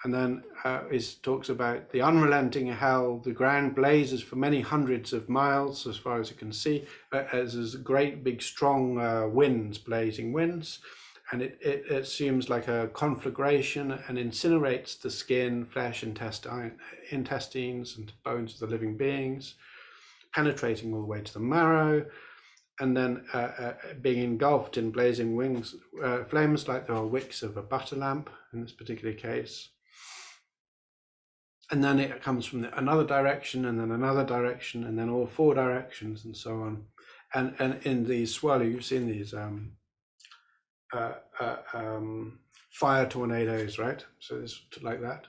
And then he talks about the unrelenting hell. The ground blazes for many hundreds of miles, as far as you can see, as there's great big strong winds, blazing winds, and it assumes like a conflagration and incinerates the skin, flesh, intestines and bones of the living beings, penetrating all the way to the marrow, and then being engulfed in blazing flames like there are wicks of a butter lamp in this particular case. And then it comes from another direction, and then another direction, and then all four directions, and so on. And in these swirly, you've seen these fire tornadoes, right? So it's like that.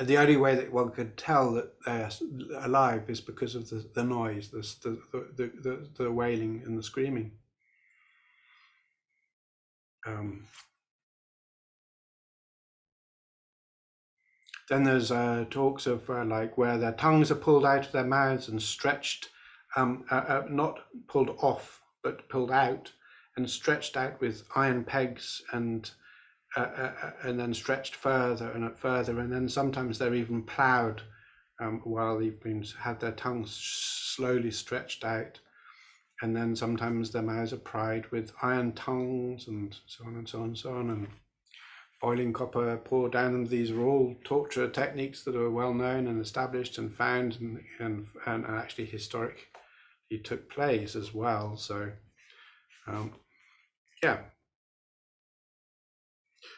And the only way that one can tell that they're alive is because of the noise, the wailing and the screaming. Then there's talks of like where their tongues are pulled out of their mouths and stretched, not pulled off, but pulled out and stretched out with iron pegs, and then stretched further and further, and then sometimes they're even ploughed while they've had their tongues slowly stretched out, and then sometimes their mouths are pried with iron tongues, and so on and so on and so on, and boiling copper poured down them. These are all torture techniques that are well known and established and found, and actually historically took place as well. So yeah.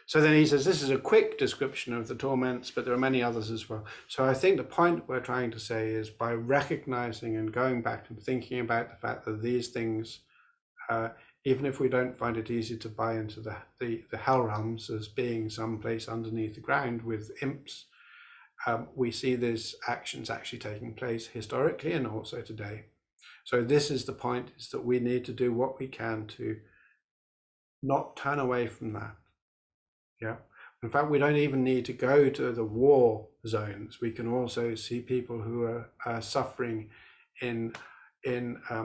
So then he says, this is a quick description of the torments, but there are many others as well. So I think the point we're trying to say is, by recognizing and going back and thinking about the fact that these things, even if we don't find it easy to buy into the hell realms as being someplace underneath the ground with imps, we see these actions actually taking place historically and also today. So this is the point, is that we need to do what we can to not turn away from that. Yeah. In fact, we don't even need to go to the war zones. We can also see people who are suffering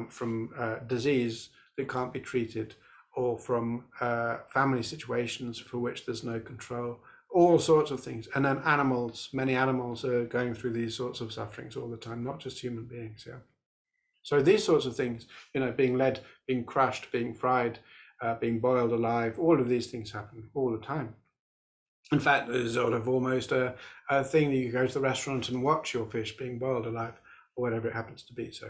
from disease that can't be treated, or from family situations for which there's no control, all sorts of things. And then animals, many animals are going through these sorts of sufferings all the time, not just human beings. Yeah. So these sorts of things, being led, being crushed, being fried, being boiled alive, all of these things happen all the time. In fact, there's sort of almost a thing that you go to the restaurant and watch your fish being boiled alive, or whatever it happens to be. So,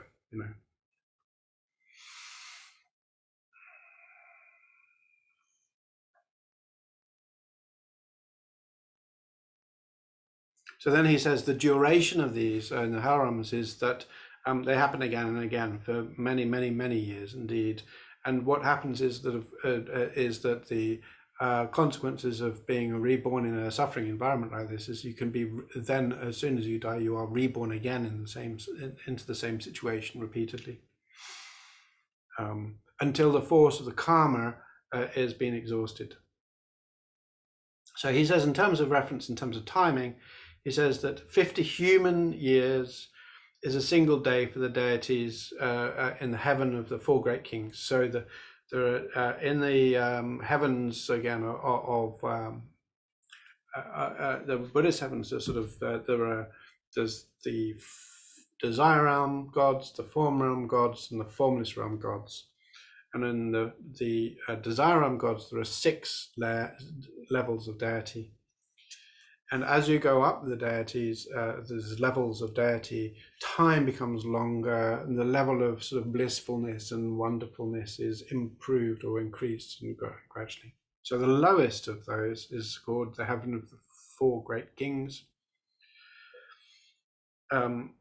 So then he says the duration of these in the harems is that they happen again and again for many, many, many years indeed. And what happens is that the consequences of being reborn in a suffering environment like this is you can be then, as soon as you die, you are reborn again into the same situation repeatedly, until the force of the karma is being exhausted. So he says, in terms of reference, in terms of timing, he says that 50 human years is a single day for the deities in the heaven of the four great kings. So there are in the heavens again of the Buddhist heavens, there's sort of there's the desire realm gods, the form realm gods, and the formless realm gods. And in the desire realm gods, there are 6 levels of deity. And as you go up the deities, there's levels of deity, time becomes longer, and the level of sort of blissfulness and wonderfulness is improved or increased and gradually. So the lowest of those is called the heaven of the four great kings. And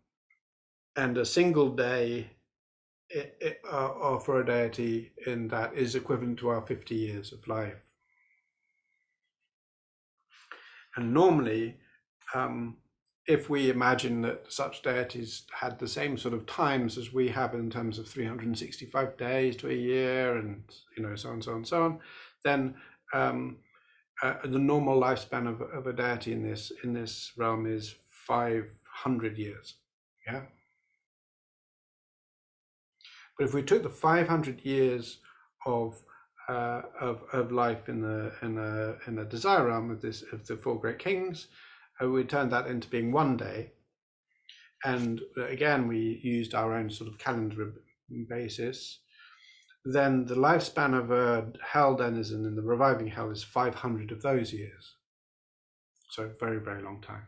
a single day for a deity in that is equivalent to our 50 years of life. And normally, if we imagine that such deities had the same sort of times as we have in terms of 365 days to a year, and so on, so on, so on, then the normal lifespan of a deity in this realm is 500 years. Yeah. But if we took the 500 years of life in the desire realm of the four great kings, we turned that into being one day, and again we used our own sort of calendar basis. Then the lifespan of a hell denizen in the reviving hell is 500 of those years. So very, very long time.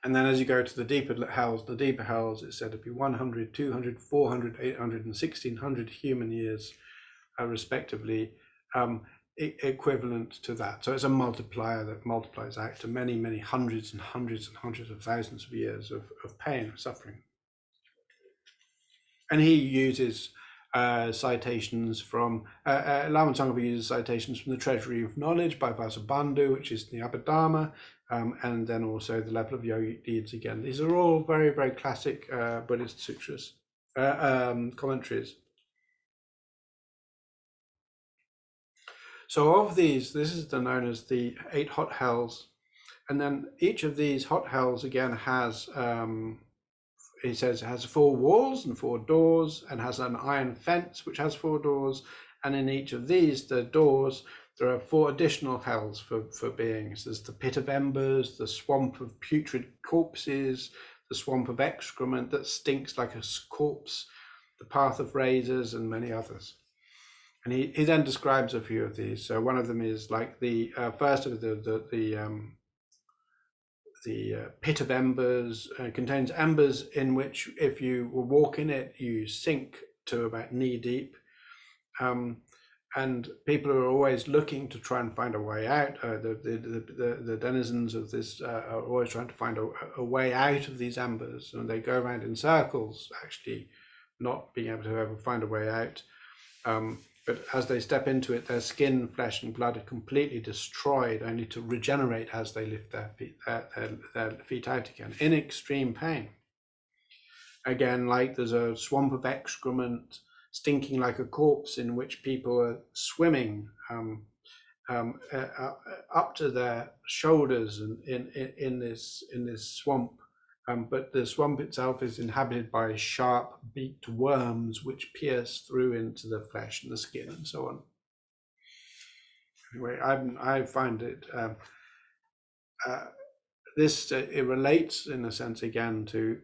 And then as you go to the deeper hells, it's said to be 100, 200, 400, 800, and 1600 human years, respectively, equivalent to that. So it's a multiplier that multiplies out to many, many hundreds and hundreds and hundreds of thousands of years of pain, of suffering. And he uses citations from, Lam Rim Chenmo uses citations from the Treasury of Knowledge by Vasubandhu, which is the Abhidharma, and then also the level of yogic deeds again. These are all very, very classic Buddhist sutras, commentaries. So of these, this is known as the 8 hot hells. And then each of these hot hells again has, he says, has 4 walls and 4 doors, and has an iron fence which has 4 doors. And in each of these, the doors, there are 4 additional hells for beings. There's the pit of embers, the swamp of putrid corpses, the swamp of excrement that stinks like a corpse, the path of razors, and many others. And he then describes a few of these. So one of them is like the first of the pit of embers. Contains embers in which, if you walk in it, you sink to about knee deep. And people are always looking to try and find a way out. The denizens of this are always trying to find a way out of these embers, and they go around in circles, actually not being able to ever find a way out. But as they step into it, their skin, flesh, and blood are completely destroyed, only to regenerate as they lift their feet out again, in extreme pain. Again, like there's a swamp of excrement, stinking like a corpse, in which people are swimming up to their shoulders in this swamp. But the swamp itself is inhabited by sharp beaked worms which pierce through into the flesh and the skin and so on. Anyway, I find it it relates in a sense again to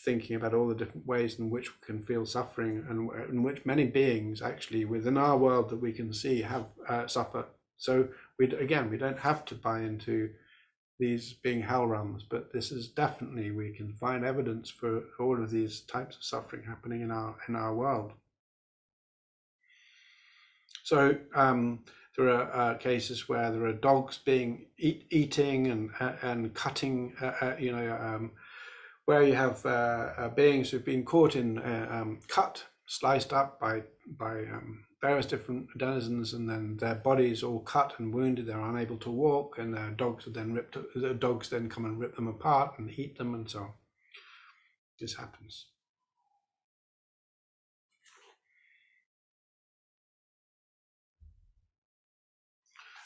thinking about all the different ways in which we can feel suffering, and in which many beings actually within our world that we can see have suffer. So we don't have to buy into these being hell realms, but this is definitely, we can find evidence for all of these types of suffering happening in our world. So there are cases where there are dogs being eating and cutting, where you have beings who've been caught in sliced up by various different denizens, and then their bodies all cut and wounded. They're unable to walk, and their dogs are then the dogs then come and rip them apart and eat them, and so on. This happens.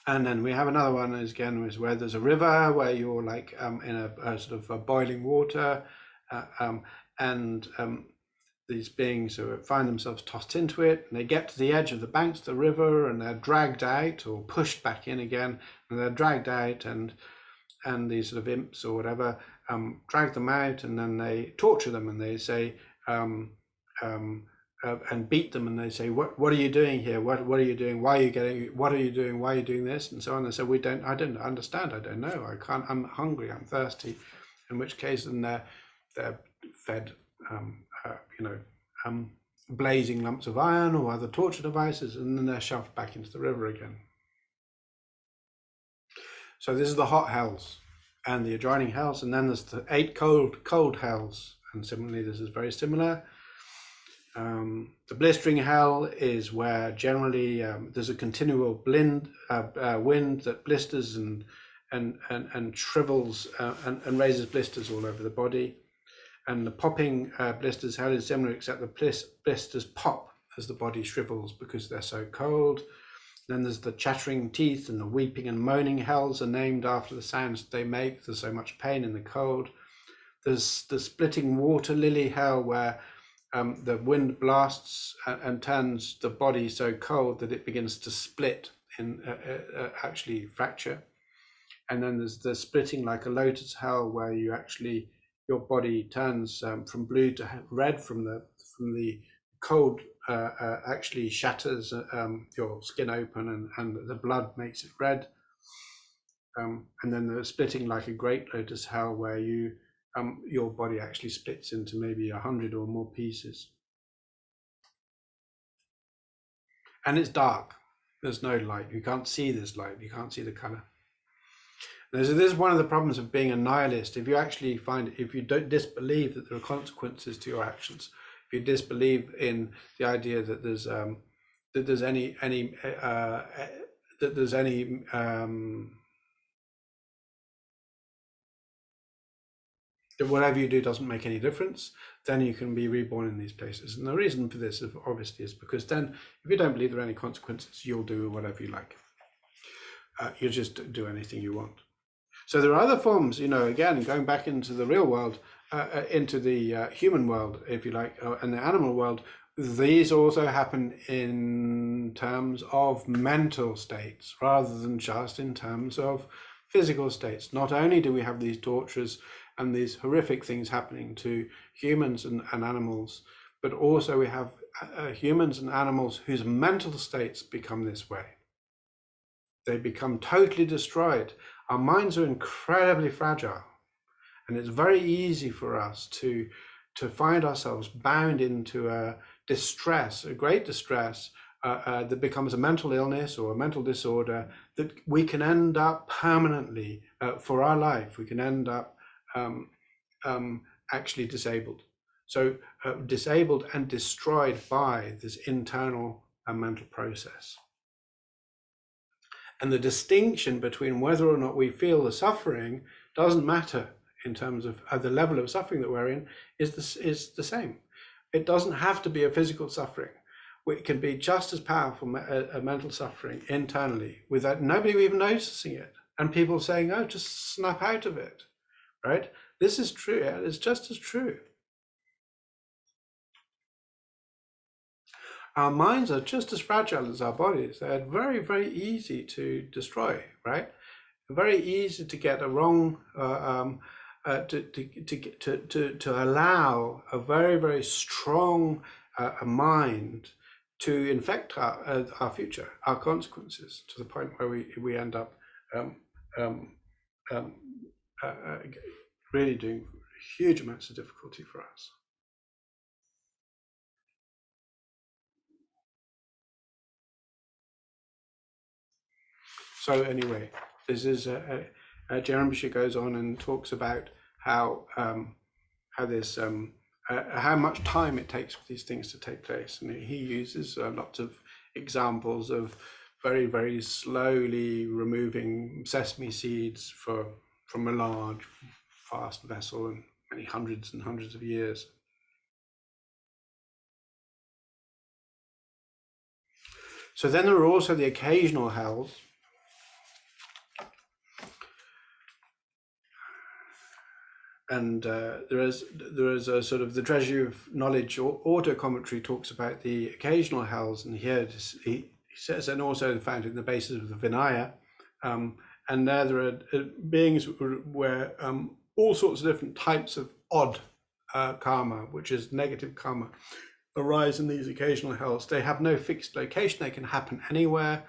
And then we have another one is where there's a river where you're like in a sort of a boiling water, and these beings find themselves tossed into it, and they get to the edge of the banks of the river, and they're dragged out or pushed back in again, and they're dragged out, and these sort of imps or whatever drag them out, and then they torture them, and they say and beat them, and they say, what are you doing here? What are you doing? Why are you getting? What are you doing? Why are you doing this? And so on. They say, I don't understand. I don't know. I can't. I'm hungry. I'm thirsty. In which case, then they're fed blazing lumps of iron or other torture devices, and then they're shoved back into the river again. So this is the hot hells and the adjoining hells, and then there's the 8 cold hells, and similarly this is very similar. The blistering hell is where generally there's a continual wind that blisters and shrivels and raises blisters all over the body. And the popping blisters hell is similar, except the blisters pop as the body shrivels because they're so cold. Then there's the chattering teeth, and the weeping and moaning hells are named after the sounds they make. There's so much pain in the cold. There's the splitting water lily hell, where the wind blasts and turns the body so cold that it begins to split in actually fracture. And then there's the splitting like a lotus hell, where you actually your body turns from blue to red from the cold. Actually shatters your skin open, and the blood makes it red. And then the splitting like a great lotus hell, where your body actually splits into maybe 100 or more pieces. And it's dark. There's no light. You can't see this light. You can't see the color. This is one of the problems of being a nihilist. If you don't disbelieve that there are consequences to your actions, if you disbelieve in the idea that there's any If whatever you do doesn't make any difference, then you can be reborn in these places. And the reason for this, obviously, is because then, if you don't believe there are any consequences, you'll do whatever you like. You'll just do anything you want. So there are other forms, you know, again, going back into the real world, into the human world, if you like, and the animal world. These also happen in terms of mental states rather than just in terms of physical states. Not only do we have these tortures and these horrific things happening to humans and animals, but also we have humans and animals whose mental states become this way. They become totally destroyed. Our minds are incredibly fragile, and it's very easy for us to find ourselves bound into a distress, a great distress, that becomes a mental illness or a mental disorder that we can end up permanently, for our life, we can end up actually disabled. So disabled and destroyed by this internal mental process. And the distinction between whether or not we feel the suffering doesn't matter in terms of the level of suffering that we're in, is the same. It doesn't have to be a physical suffering. It can be just as powerful a mental suffering internally without nobody even noticing it, and people saying, "Oh, just snap out of it," right? This is true. It's just as true. Our minds are just as fragile as our bodies. They're very, very easy to destroy, right? Very easy to get a wrong. To allow a very, very strong mind to infect our future, our consequences, to the point where we end up really doing huge amounts of difficulty for us. So anyway, this is Je Rinpoche goes on and talks about how this how much time it takes for these things to take place, and he uses lots of examples of very, very slowly removing sesame seeds from a large, vast vessel, and many hundreds and hundreds of years. So then there are also the occasional hells. And there is a sort of the Treasury of Knowledge auto commentary talks about the occasional hells, and here he says, and also found in the basis of the Vinaya, and there are beings where all sorts of different types of odd karma, which is negative karma, arise in these occasional hells. They have no fixed location; they can happen anywhere.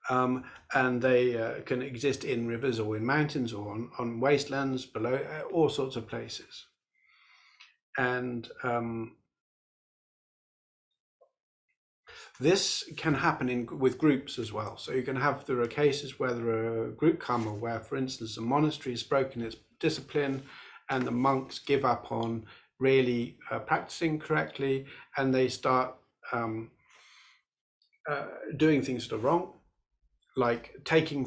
And they can exist in rivers or in mountains or on wastelands below, all sorts of places. And this can happen with groups as well. So you can have, there are cases where there are group karma where, for instance, a monastery has broken its discipline and the monks give up on really practicing correctly, and they start doing things that are wrong, like taking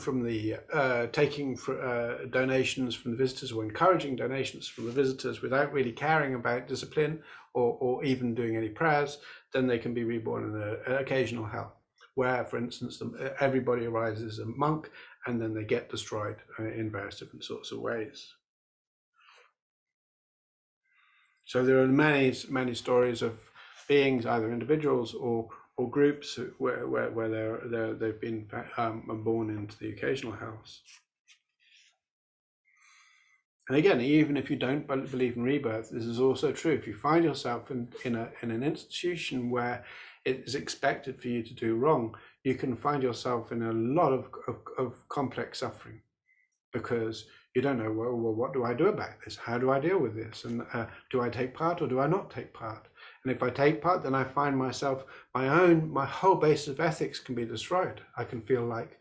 donations from the visitors, or encouraging donations from the visitors without really caring about discipline or even doing any prayers. Then they can be reborn in an occasional hell, where, for instance, everybody arises a monk and then they get destroyed in various different sorts of ways. So there are many, many stories of beings, either individuals or groups, where they've been born into the occasional hells. And again, even if you don't believe in rebirth, this is also true. If you find yourself in an institution where it is expected for you to do wrong, you can find yourself in a lot of complex suffering, because you don't know, well, what do I do about this? How do I deal with this? And do I take part or do I not take part? And if I take part, then I find myself, my whole basis of ethics can be destroyed. I can feel like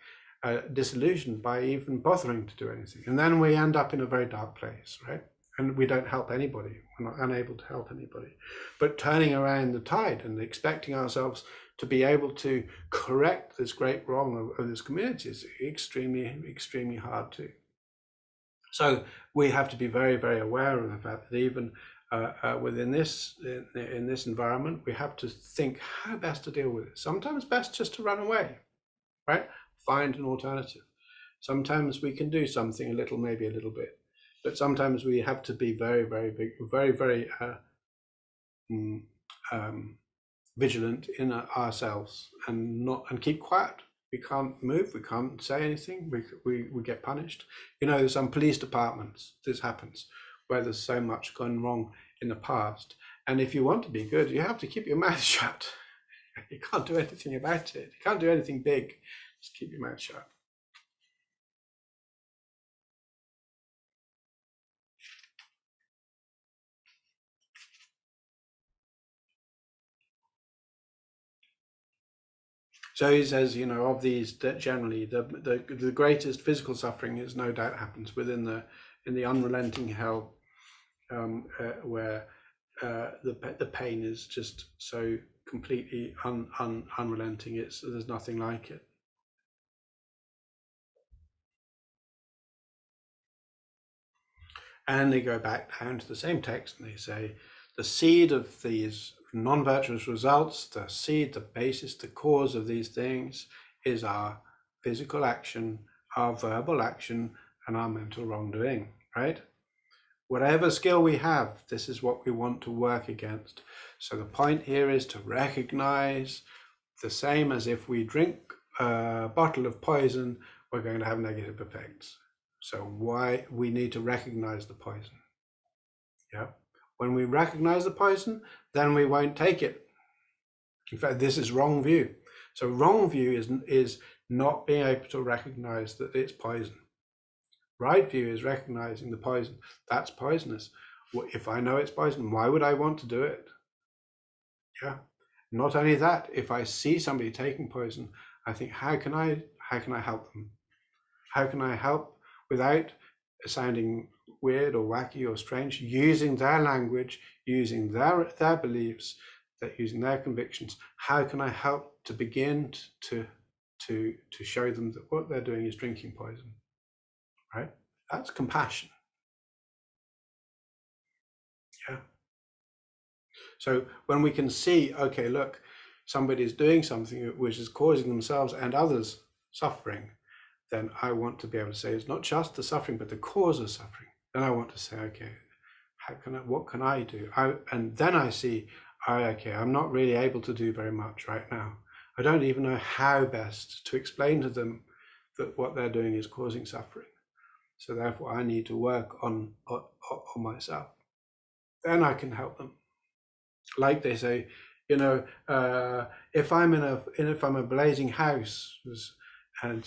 disillusioned by even bothering to do anything. And then we end up in a very dark place, right? And we don't help anybody. We're not unable to help anybody. But turning around the tide and expecting ourselves to be able to correct this great wrong of this community is extremely, extremely hard too. So we have to be very, very aware of the fact that even within this, in this environment, we have to think how best to deal with it. Sometimes best just to run away, right? Find an alternative. Sometimes we can do something a little, maybe a little bit, but sometimes we have to be very, very big, very, very vigilant in ourselves and keep quiet. We can't move, we can't say anything, we get punished. You know, some police departments, this happens, where there's so much gone wrong in the past. And if you want to be good, you have to keep your mouth shut. You can't do anything about it. You can't do anything big. Just keep your mouth shut. So he says, you know, of these, that generally the greatest physical suffering is no doubt happens within in the unrelenting hell, where the pain is just so completely unrelenting. There's nothing like it. And they go back down to the same text and they say, the seed of these non-virtuous results, the seed, the basis, the cause of these things is our physical action, our verbal action, and our mental wrongdoing, right? Whatever skill we have, this is what we want to work against. So the point here is to recognize, the same as if we drink a bottle of poison, we're going to have negative effects. So why we need to recognize the poison. Yeah. When we recognize the poison, then we won't take it. In fact, this is wrong view. So wrong view is not being able to recognize that it's poison. Right view is recognizing the poison. That's poisonous. If I know it's poison, why would I want to do it? Yeah. Not only that, if I see somebody taking poison, I think, how can I help them? How can I help without sounding weird or wacky or strange, using their language, using their beliefs, using their convictions? How can I help to begin to show them that what they're doing is drinking poison? Right? That's compassion. Yeah. So when we can see, okay, look, somebody's doing something which is causing themselves and others suffering, then I want to be able to say it's not just the suffering, but the cause of suffering. Then I want to say, okay, what can I do? And then I see, okay, I'm not really able to do very much right now. I don't even know how best to explain to them that what they're doing is causing suffering. So therefore, I need to work on myself. Then I can help them. Like they say, you know, if I'm if I'm a blazing house and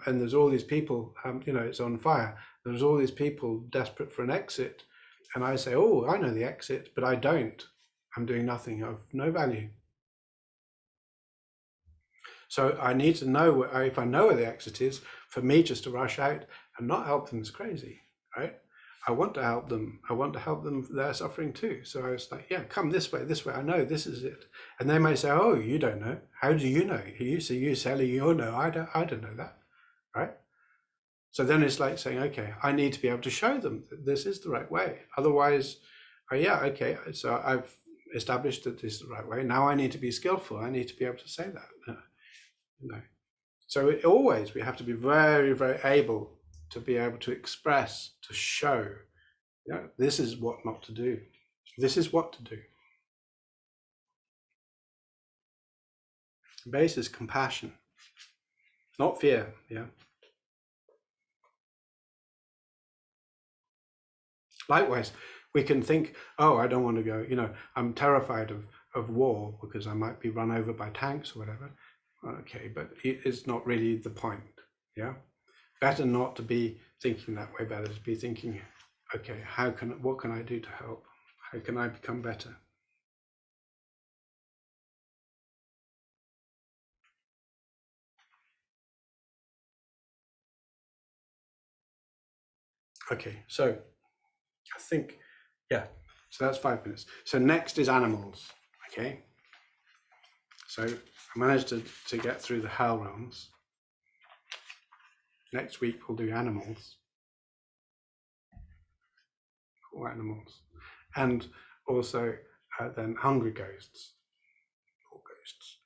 there's all these people, you know, it's on fire. There's all these people desperate for an exit, and I say, oh, I know the exit, but I don't. I'm doing nothing of no value. So I need to know, if I know where the exit is, for me just to rush out and not help them is crazy, right? I want to help them. I want to help them. They're suffering too. So I was like, yeah, come this way, this way. I know this is it. And they may say, oh, you don't know. How do you know? You Sally, you know. I don't know that, right? So then it's like saying, okay, I need to be able to show them that this is the right way. Otherwise, yeah, okay. So I've established that this is the right way. Now I need to be skillful. I need to be able to say that. You know. So always we have to be very, very able to be able to express, to show, you know, this is what not to do. This is what to do. The base is compassion, not fear. Yeah. Likewise, we can think, oh, I don't want to go, you know, I'm terrified of war because I might be run over by tanks or whatever. Okay, but it's not really the point. Yeah. Better not to be thinking that way, better to be thinking, okay, what can I do to help? How can I become better? Okay, so I think, yeah, so that's 5 minutes. So next is animals, okay? So I managed to get through the hell realms. Next week we'll do animals. or animals, and also then hungry ghosts or ghosts.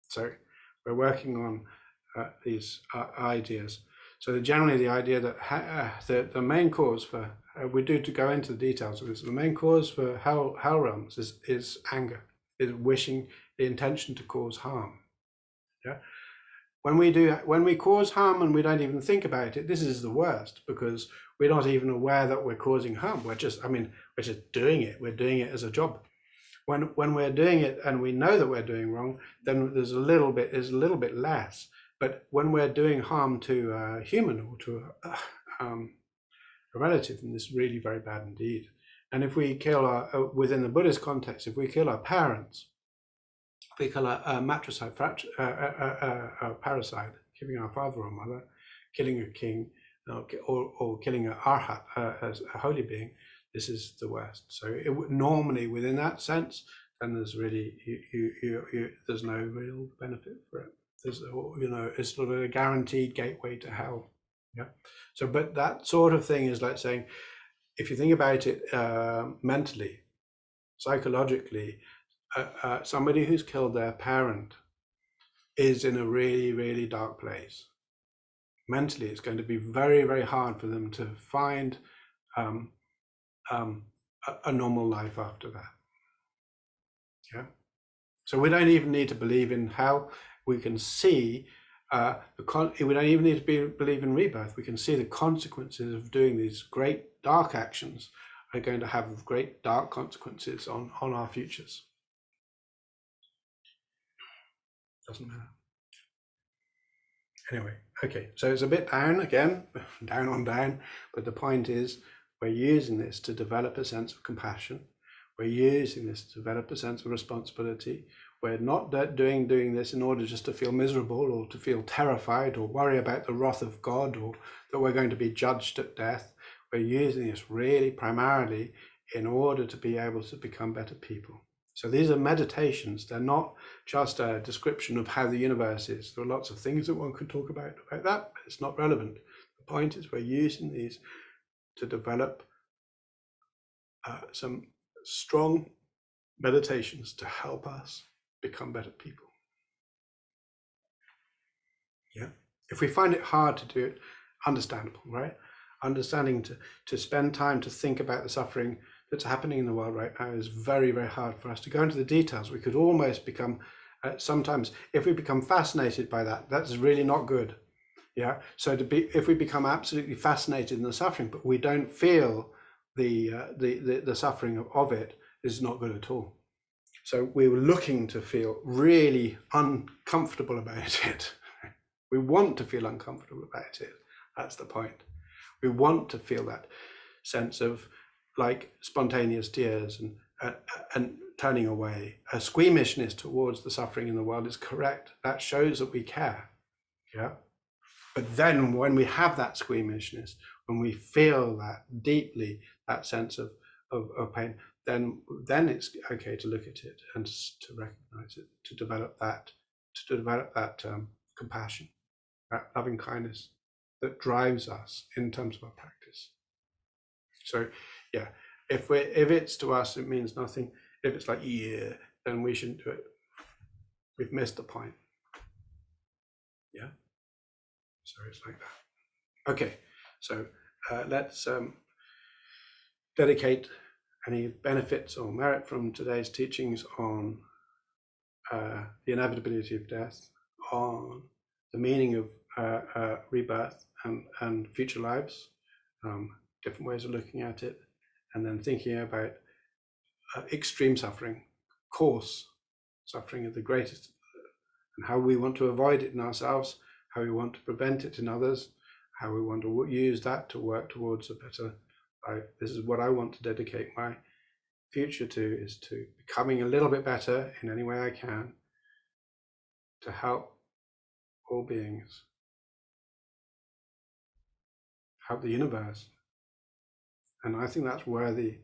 So we're working on these ideas. So generally the idea that the main cause for, we do to go into the details of this, the main cause for hell realms is anger, is wishing, the intention to cause harm. Yeah. When we cause harm and we don't even think about it, this is the worst, because we're not even aware that we're causing harm. We're just doing it. We're doing it as a job. When we're doing it and we know that we're doing wrong, then there's a little bit less. But when we're doing harm to a human or to a relative, then it's really very bad indeed. And if we kill within the Buddhist context, if we kill our parents, if we kill a matricide, a parasite, killing our father or mother, killing a king, or killing an arhat, as a holy being, this is the worst. So normally within that sense, then there's really there's no real benefit for it. There's, it's sort of a guaranteed gateway to hell. Yeah. So, but that sort of thing is like saying, if you think about it mentally, psychologically, somebody who's killed their parent is in a really, really dark place. Mentally, it's going to be very, very hard for them to find a normal life after that. Yeah. So we don't even need to believe in hell. We can see we don't even need to believe in rebirth. We can see the consequences of doing these great dark actions are going to have great dark consequences on our futures. Doesn't matter. Anyway, okay, so it's a bit down again, down on down, but the point is we're using this to develop a sense of compassion. We're using this to develop a sense of responsibility. We're not doing this in order just to feel miserable or to feel terrified or worry about the wrath of God or that we're going to be judged at death. We're using this really primarily in order to be able to become better people. So these are meditations. They're not just a description of how the universe is. There are lots of things that one could talk about that, but it's not relevant. The point is we're using these to develop some strong meditations to help us become better people. Yeah. If we find it hard to do it, understandable, right? Understanding to spend time to think about the suffering that's happening in the world right now is very, very hard for us to go into the details. We could almost become, sometimes if we become fascinated by that, that's really not good. Yeah. So if we become absolutely fascinated in the suffering, but we don't feel the suffering of it, is not good at all. So we were looking to feel really uncomfortable about it. We want to feel uncomfortable about it. That's the point. We want to feel that sense of like spontaneous tears and turning away. A squeamishness towards the suffering in the world is correct. That shows that we care. Yeah. But then when we have that squeamishness, when we feel that deeply, that sense of pain, then it's okay to look at it and to recognize it, to develop that compassion, that loving kindness that drives us in terms of our practice. So yeah, if it's to us, it means nothing. If it's like, yeah, then we shouldn't do it. We've missed the point. Yeah. So it's like that. Okay, so let's dedicate any benefits or merit from today's teachings on the inevitability of death, on the meaning of rebirth and future lives, different ways of looking at it, and then thinking about extreme suffering, coarse suffering of the greatest, and how we want to avoid it in ourselves, how we want to prevent it in others, how we want to use that to work towards a better life. This is what I want to dedicate my future to, is to becoming a little bit better in any way I can to help all beings, help the universe. And I think that's a worthy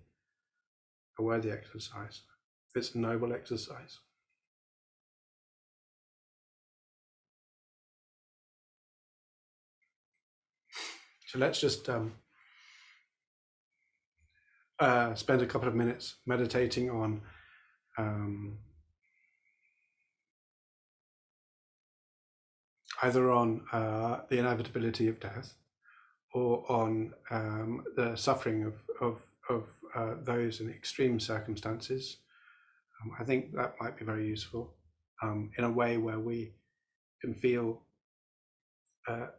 exercise. It's a noble exercise. So let's just spend a couple of minutes meditating on either on the inevitability of death, or on the suffering of those in extreme circumstances. I think that might be very useful in a way where we can feel a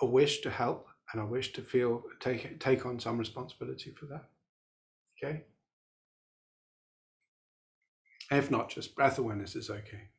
wish to help and a wish to feel take on some responsibility for that. Okay. If not, just breath awareness is okay.